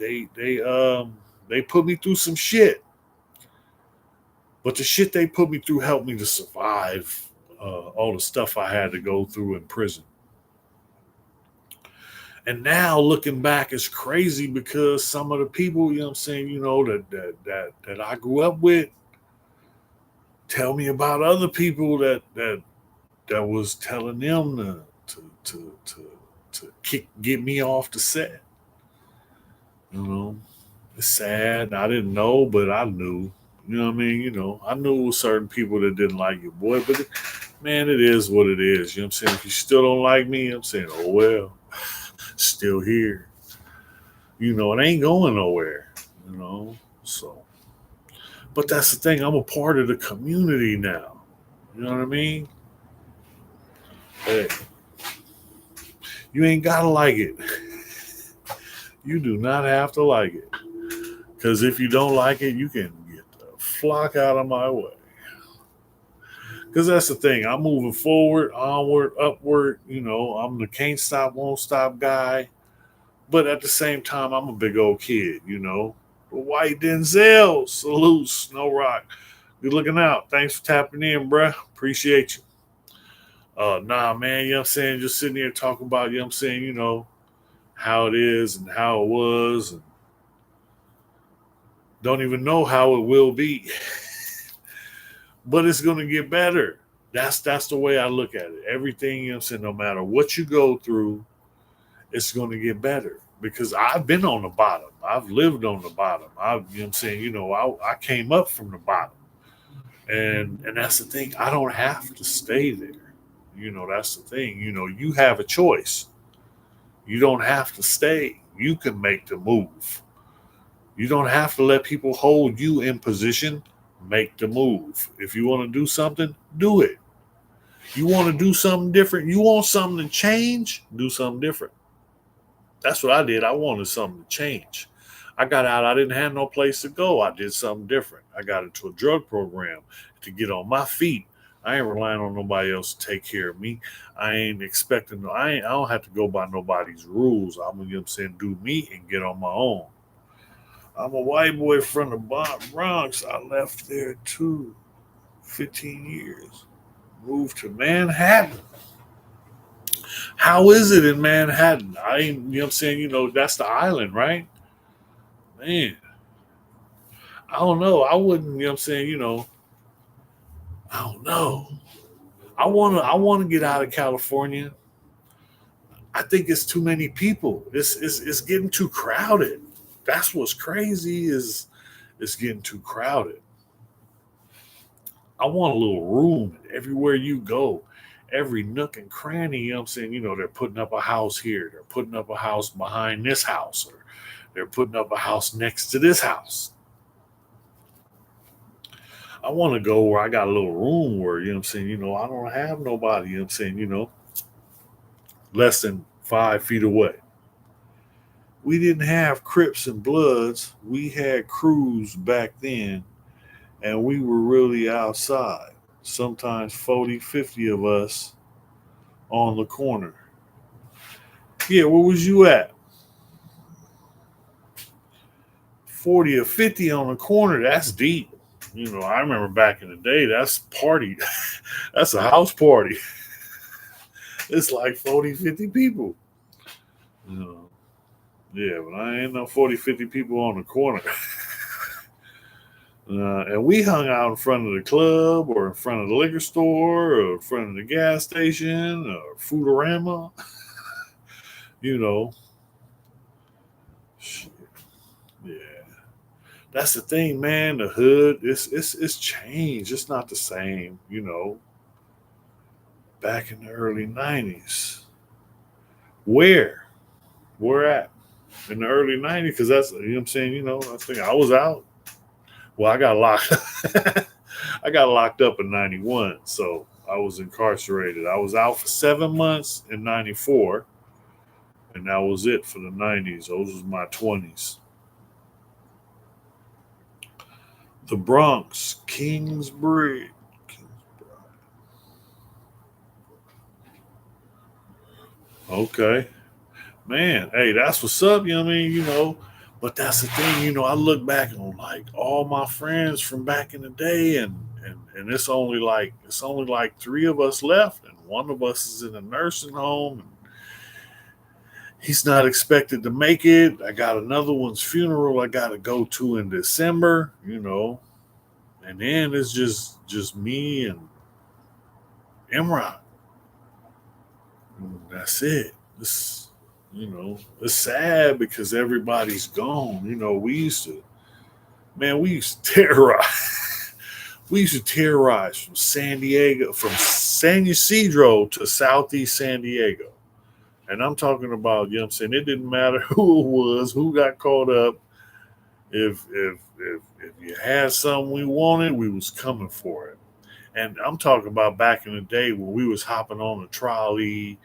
put me through some shit. But the shit they put me through helped me to survive all the stuff I had to go through in prison. And now looking back, it's crazy because some of the people, that I grew up with tell me about other people that was telling them to get me off the set. It's sad. I didn't know, but I knew. You know what I mean? I knew it was certain people that didn't like you, boy. But man, it is what it is. You know what I'm saying? If you still don't like me, I'm saying, oh well, still here. It ain't going nowhere. So. But that's the thing. I'm a part of the community now. You know what I mean? Hey, you ain't gotta like it. You do not have to like it. Because if you don't like it, you can get the flock out of my way. Because that's the thing. I'm moving forward, onward, upward. I'm the can't stop, won't stop guy. But at the same time, I'm a big old kid, The white Denzel. Salute, Snow Rock. Good looking out. Thanks for tapping in, bruh. Appreciate you. Nah, man, you know what I'm saying? Just sitting here talking about, you know what I'm saying, how it is and how it was. And don't even know how it will be. But it's going to get better. That's the way I look at it. Everything, you know what I'm saying, no matter what you go through, it's going to get better. Because I've been on the bottom. I've lived on the bottom. You know what I'm saying, I came up from the bottom. And that's the thing. I don't have to stay there. That's the thing. You have a choice. You don't have to stay. You can make the move. You don't have to let people hold you in position. Make the move. If you want to do something, do it. You want to do something different. You want something to change, do something different. That's what I did. I wanted something to change. I got out. I didn't have no place to go. I did something different. I got into a drug program to get on my feet. I ain't relying on nobody else to take care of me. I ain't expecting. I don't have to go by nobody's rules. I'm, do me and get on my own. I'm a white boy from the Bronx. I left there too. 15 years. Moved to Manhattan. How is it in Manhattan? I ain't, you know what I'm saying? That's the island, right? Man, I don't know. I wouldn't, you know what I'm saying? I don't know. I wanna get out of California. I think it's too many people. It's getting too crowded. That's what's crazy is it's getting too crowded. I want a little room everywhere you go, every nook and cranny. You know what I'm saying? They're putting up a house here, they're putting up a house behind this house, or they're putting up a house next to this house. I want to go where I got a little room where, you know what I'm saying, I don't have nobody, you know what I'm saying, less than 5 feet away. We didn't have Crips and Bloods. We had crews back then, and we were really outside. Sometimes 40, 50 of us on the corner. Yeah, where was you at? 40 or 50 on the corner, that's deep. I remember back in the day, that's party. That's a house party. It's like 40, 50 people. You know, yeah, but I ain't no 40, 50 people on the corner. And we hung out in front of the club or in front of the liquor store or in front of the gas station or Foodorama. You know, shit, yeah. That's the thing, man. The hood, it's changed. It's not the same. Back in the early '90s. Where? Where at? In the early '90s? Because that's what I'm saying. I think I was out. Well, I got locked. I got locked up in '91, so I was incarcerated. I was out for 7 months in '94, and that was it for the '90s. Those was my 20s. The Bronx, Kingsbridge. Okay, man. Hey, that's what's up. You know what I mean? But that's the thing. I look back on like all my friends from back in the day, and it's only like three of us left, and one of us is in a nursing home, and he's not expected to make it. I got another one's funeral I got to go to in December. And then it's just me and Imran. That's it. It's sad because everybody's gone. We used to terrorize. We used to terrorize from San Diego, from San Ysidro to Southeast San Diego. And I'm talking about, you know what I'm saying? It didn't matter who it was, who got caught up. If you had something we wanted, we was coming for it. And I'm talking about back in the day when we was hopping on the trolley,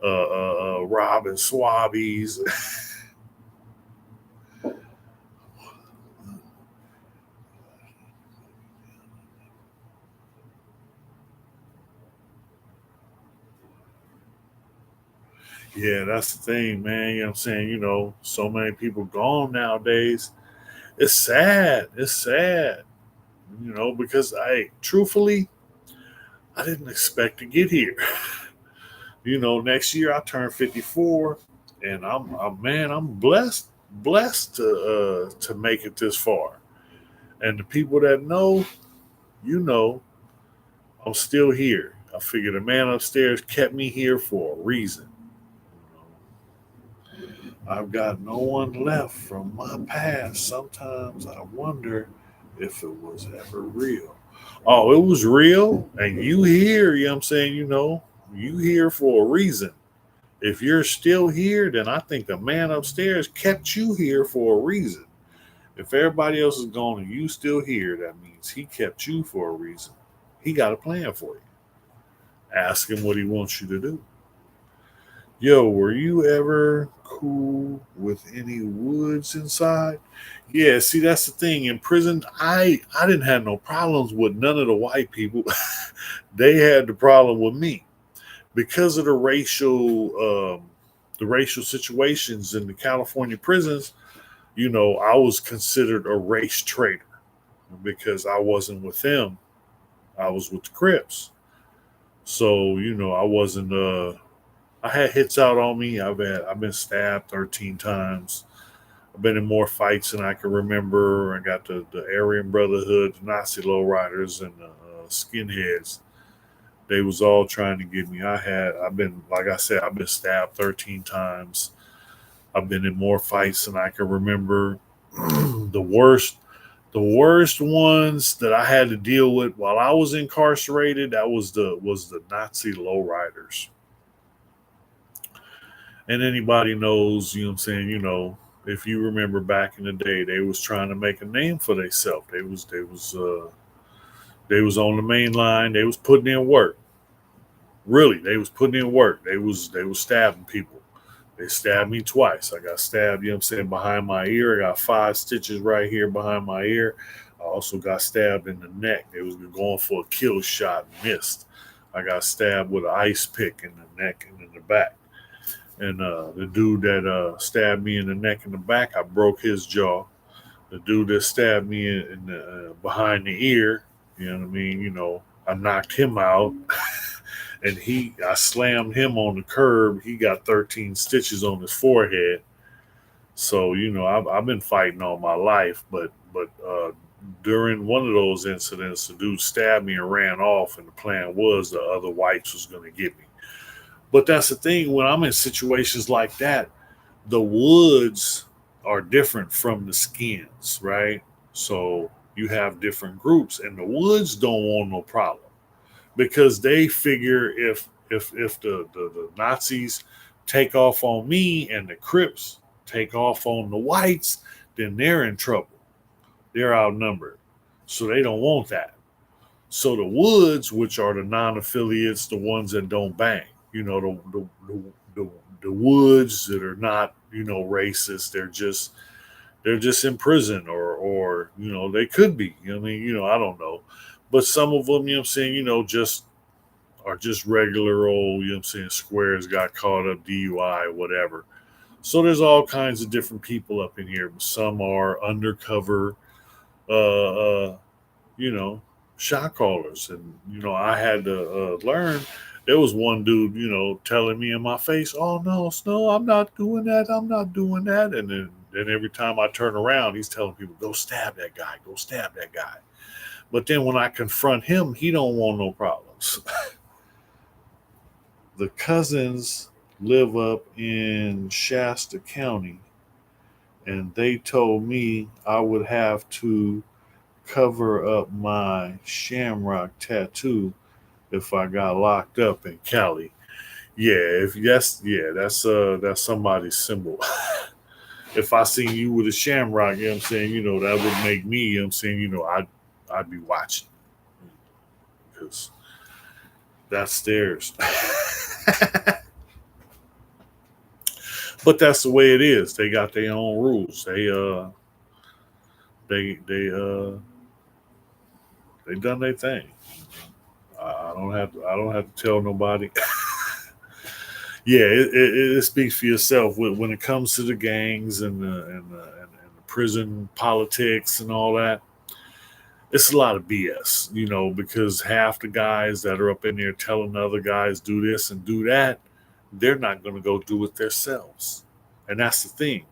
robbing swabbies. Yeah, that's the thing, man. You know what I'm saying? So many people gone nowadays. It's sad. It's sad. Because truthfully, I didn't expect to get here. Next year I turn 54, and I'm blessed to make it this far. And the people that know, you know, I'm still here. I figure the man upstairs kept me here for a reason. I've got no one left from my past. Sometimes I wonder if it was ever real. Oh, it was real, and you here, you know what I'm saying? You here for a reason. If you're still here, then I think the man upstairs kept you here for a reason. If everybody else is gone and you still here, that means he kept you for a reason. He got a plan for you. Ask him what he wants you to do. Yo, were you ever cool with any woods inside? Yeah, see that's the thing. In prison, I didn't have no problems with none of the white people. They had the problem with me because of the racial situations in the California prisons. I was considered a race traitor because I wasn't with them. I was with the Crips. So, I wasn't I had hits out on me. I've been stabbed 13 times. I've been in more fights than I can remember. I got the Aryan Brotherhood, the Nazi lowriders, and the skinheads. They was all trying to get me. I've been, like I said, I've been stabbed 13 times. I've been in more fights than I can remember. the worst, the worst ones that I had to deal with while I was incarcerated, that was the Nazi lowriders. And anybody knows, what I'm saying, if you remember back in the day, they was trying to make a name for themselves. They was on the main line. They was putting in work. Really, they was putting in work. They was stabbing people. They stabbed me twice. I got stabbed, what I'm saying, behind my ear. I got 5 stitches right here behind my ear. I also got stabbed in the neck. They was going for a kill shot and missed. I got stabbed with an ice pick in the neck and in the back. And the dude that stabbed me in the neck and the back, I broke his jaw. The dude that stabbed me in the, behind the ear, you know what I mean? I knocked him out, and I slammed him on the curb. He got 13 stitches on his forehead. So I've been fighting all my life, but during one of those incidents, the dude stabbed me and ran off, and the plan was the other whites was going to get me. But that's the thing, when I'm in situations like that, the woods are different from the skins, right? So you have different groups, and the woods don't want no problem because they figure if the Nazis take off on me and the Crips take off on the whites, then they're in trouble. They're outnumbered. So they don't want that. So the woods, which are the non-affiliates, the ones that don't bang, the woods that are not, racist, they're just in prison, or they could be. I mean, I don't know. But some of them, I'm saying, just are just regular old, I'm saying, squares, got caught up, DUI, whatever. So there's all kinds of different people up in here. Some are undercover, uh, uh, you know, shot callers. And, I had to learn. There was one dude, telling me in my face, "Oh, no, Snow, I'm not doing that. I'm not doing that." And then every time I turn around, he's telling people, "Go stab that guy. Go stab that guy." But then when I confront him, he don't want no problems. The cousins live up in Shasta County, and they told me I would have to cover up my shamrock tattoo if I got locked up in Cali. Yeah, if that's somebody's symbol. If I seen you with a shamrock, what I'm saying, that would make me, what I'm saying, I'd be watching because that's theirs. But that's the way it is. They got their own rules. They done their thing. I don't have to tell nobody. Yeah, it speaks for yourself when it comes to the gangs and the prison politics and all that. It's a lot of BS, because half the guys that are up in there telling the other guys do this and do that, they're not going to go do it themselves, and that's the thing.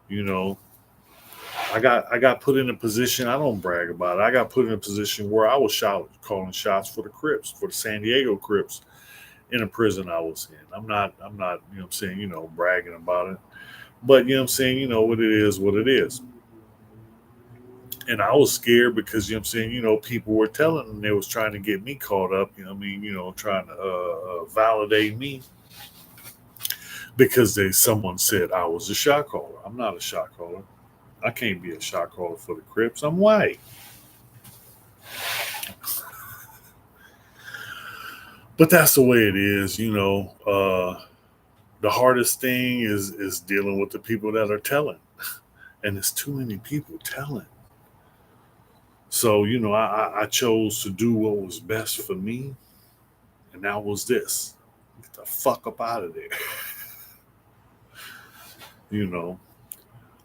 You know, I got put in a position. I don't brag about it. I got put in a position where I was calling shots for the Crips, for the San Diego Crips, in a prison I was in. I'm not, what I'm saying, bragging about it. But what I'm saying, what it is, what it is. And I was scared because what I'm saying, people were telling them they was trying to get me caught up, what I mean, trying to validate me because someone said I was a shot caller. I'm not a shot caller. I can't be a shot caller for the Crips. I'm white. But that's the way it is, the hardest thing is dealing with the people that are telling. And there's too many people telling. So, I chose to do what was best for me, and that was this. Get the fuck up out of there. you know.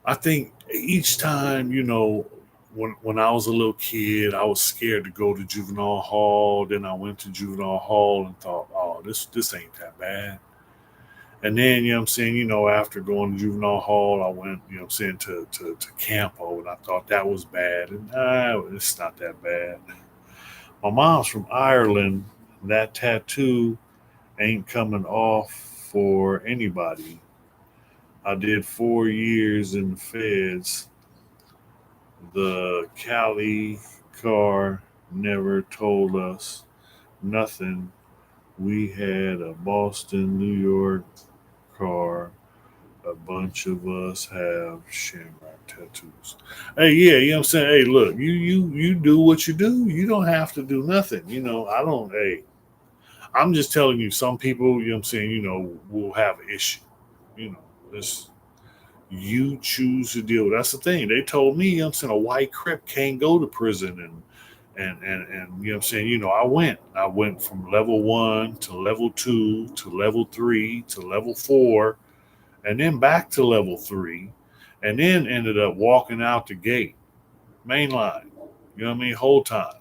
I think each time, when I was a little kid, I was scared to go to juvenile hall. Then I went to juvenile hall and thought, oh, this ain't that bad. And then, you know what I'm saying, after going to juvenile hall, I went, to Campo, and I thought that was bad. And it's not that bad. My mom's from Ireland. That tattoo ain't coming off for anybody. I did 4 years in the feds. The Cali car never told us nothing. We had a Boston, New York car. A bunch of us have shamrock tattoos. Hey, yeah, you know what I'm saying? Hey, look, you do what you do. You don't have to do nothing. I don't I'm just telling you, some people, you know what I'm saying, will have an issue. You know, this you choose to deal with. That's the thing. They told me, you know what I'm saying, a white crip can't go to prison and you know what I'm saying, I went. I went from level 1 to level 2 to level 3 to level 4 and then back to level 3 and then ended up walking out the gate. Main line. You know what I mean? Whole time.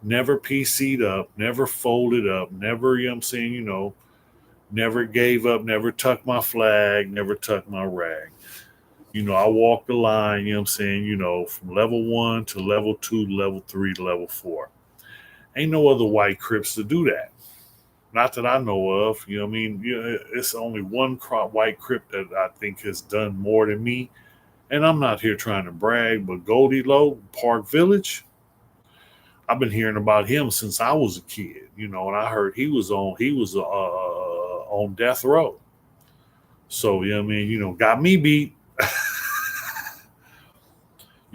Never PC'd up, never folded up, never, you know what I'm saying, never gave up, never tucked my flag, never tucked my rag. I walked the line, you know what I'm saying, from level 1 to level 2 to level 3 to level 4. Ain't no other white Crips to do that. Not that I know of. You know what I mean? It's only one white Crip that I think has done more than me. And I'm not here trying to brag, but Goldie Lowe, Park Village, I've been hearing about him since I was a kid, and I heard he was on death row. So, you know what I mean, got me beat.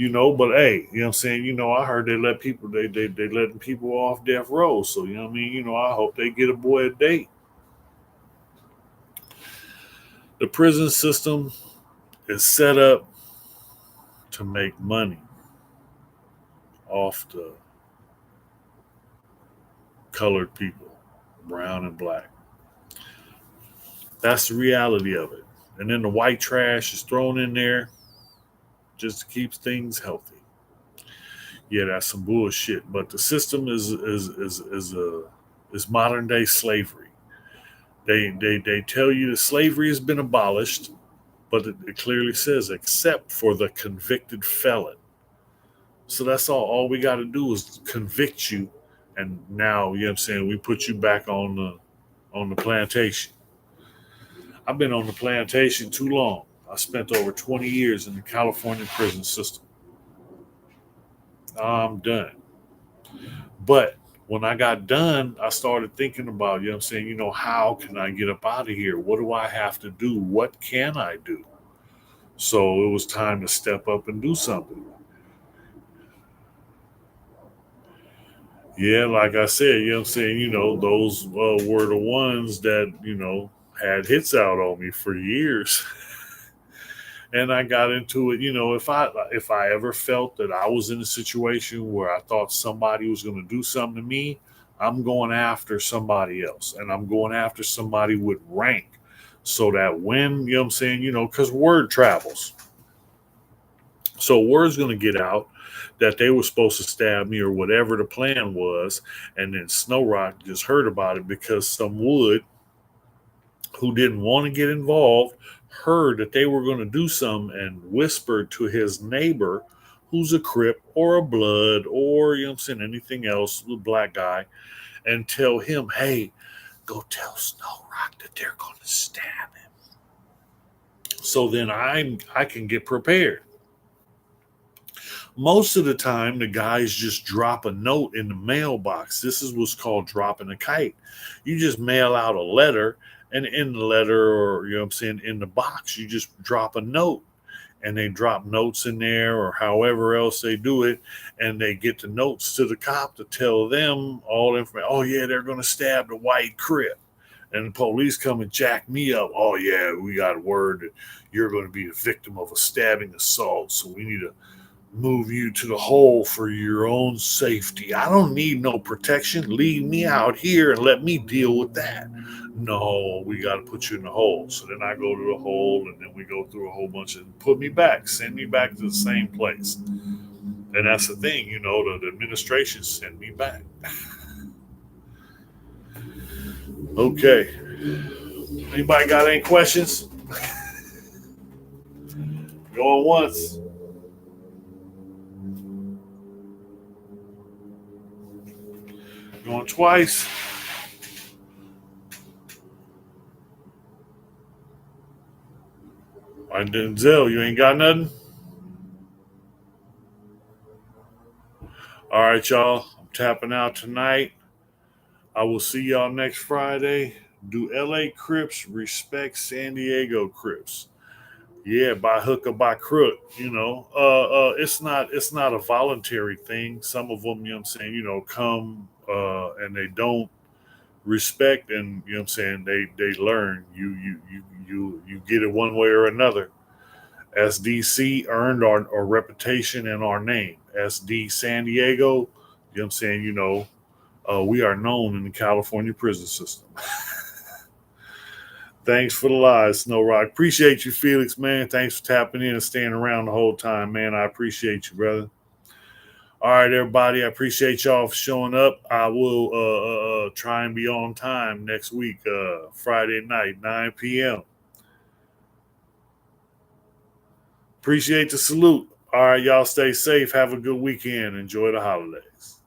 But hey, you know what I'm saying? I heard they letting people off death row. So, you know what I mean? I hope they get a boy a date. The prison system is set up to make money off the colored people, brown and black. That's the reality of it. And then the white trash is thrown in there just to keep things healthy. Yeah, that's some bullshit. But the system is modern day slavery. They tell you that slavery has been abolished, but it clearly says except for the convicted felon. So that's all. All we got to do is convict you, and now you know what I'm saying. We put you back on the plantation. I've been on the plantation too long. I spent over 20 years in the California prison system. I'm done. But when I got done, I started thinking about, what I'm saying, how can I get up out of here? What do I have to do? What can I do? So it was time to step up and do something. Yeah, like I said, what I'm saying, those were the ones that, had hits out on me for years. And I got into it, if I ever felt that I was in a situation where I thought somebody was going to do something to me, I'm going after somebody else, and I'm going after somebody with rank, so that when, you know what I'm saying, because word travels. So word's going to get out that they were supposed to stab me or whatever the plan was, and then Snow Rock just heard about it because some wood who didn't want to get involved heard that they were going to do something and whispered to his neighbor who's a Crip or a Blood or, you know what I'm saying, anything else, the black guy, and tell him, hey, go tell Snow Rock that they're going to stab him. So then I can get prepared. Most of the time, the guys just drop a note in the mailbox. This is what's called dropping a kite. You just mail out a letter, and in the letter, or, you know what I'm saying, in the box, you just drop a note. And they drop notes in there, or however else they do it, and they get the notes to the cop to tell them all the information. Oh, yeah, they're going to stab the white Crip. And the police come and jack me up. Oh, yeah, we got word that you're going to be the victim of a stabbing assault. So we need to move you to the hole for your own safety. I don't need no protection. Leave me out here and let me deal with that. No, we got to put you in the hole. So then I go to the hole and then we go through a whole bunch of put me back, send me back to the same place. And that's the thing, the administration sent me back. Okay. Anybody got any questions? Going once. Going twice. All right, Denzel, you ain't got nothing? All right, y'all. I'm tapping out tonight. I will see y'all next Friday. Do LA Crips respect San Diego Crips? Yeah, by hook or by crook, it's not a voluntary thing. Some of them, come and they don't respect, and I'm saying, they learn. You get it one way or another. SDC earned our reputation and our name. SD San Diego, I'm saying, we are known in the California prison system. Thanks for the lies, Snow Rock. Appreciate you, Felix, man. Thanks for tapping in and staying around the whole time, man. I appreciate you, brother. All right, everybody. I appreciate y'all for showing up. I will try and be on time next week, Friday night, 9 p.m. Appreciate the salute. All right, y'all stay safe. Have a good weekend. Enjoy the holidays.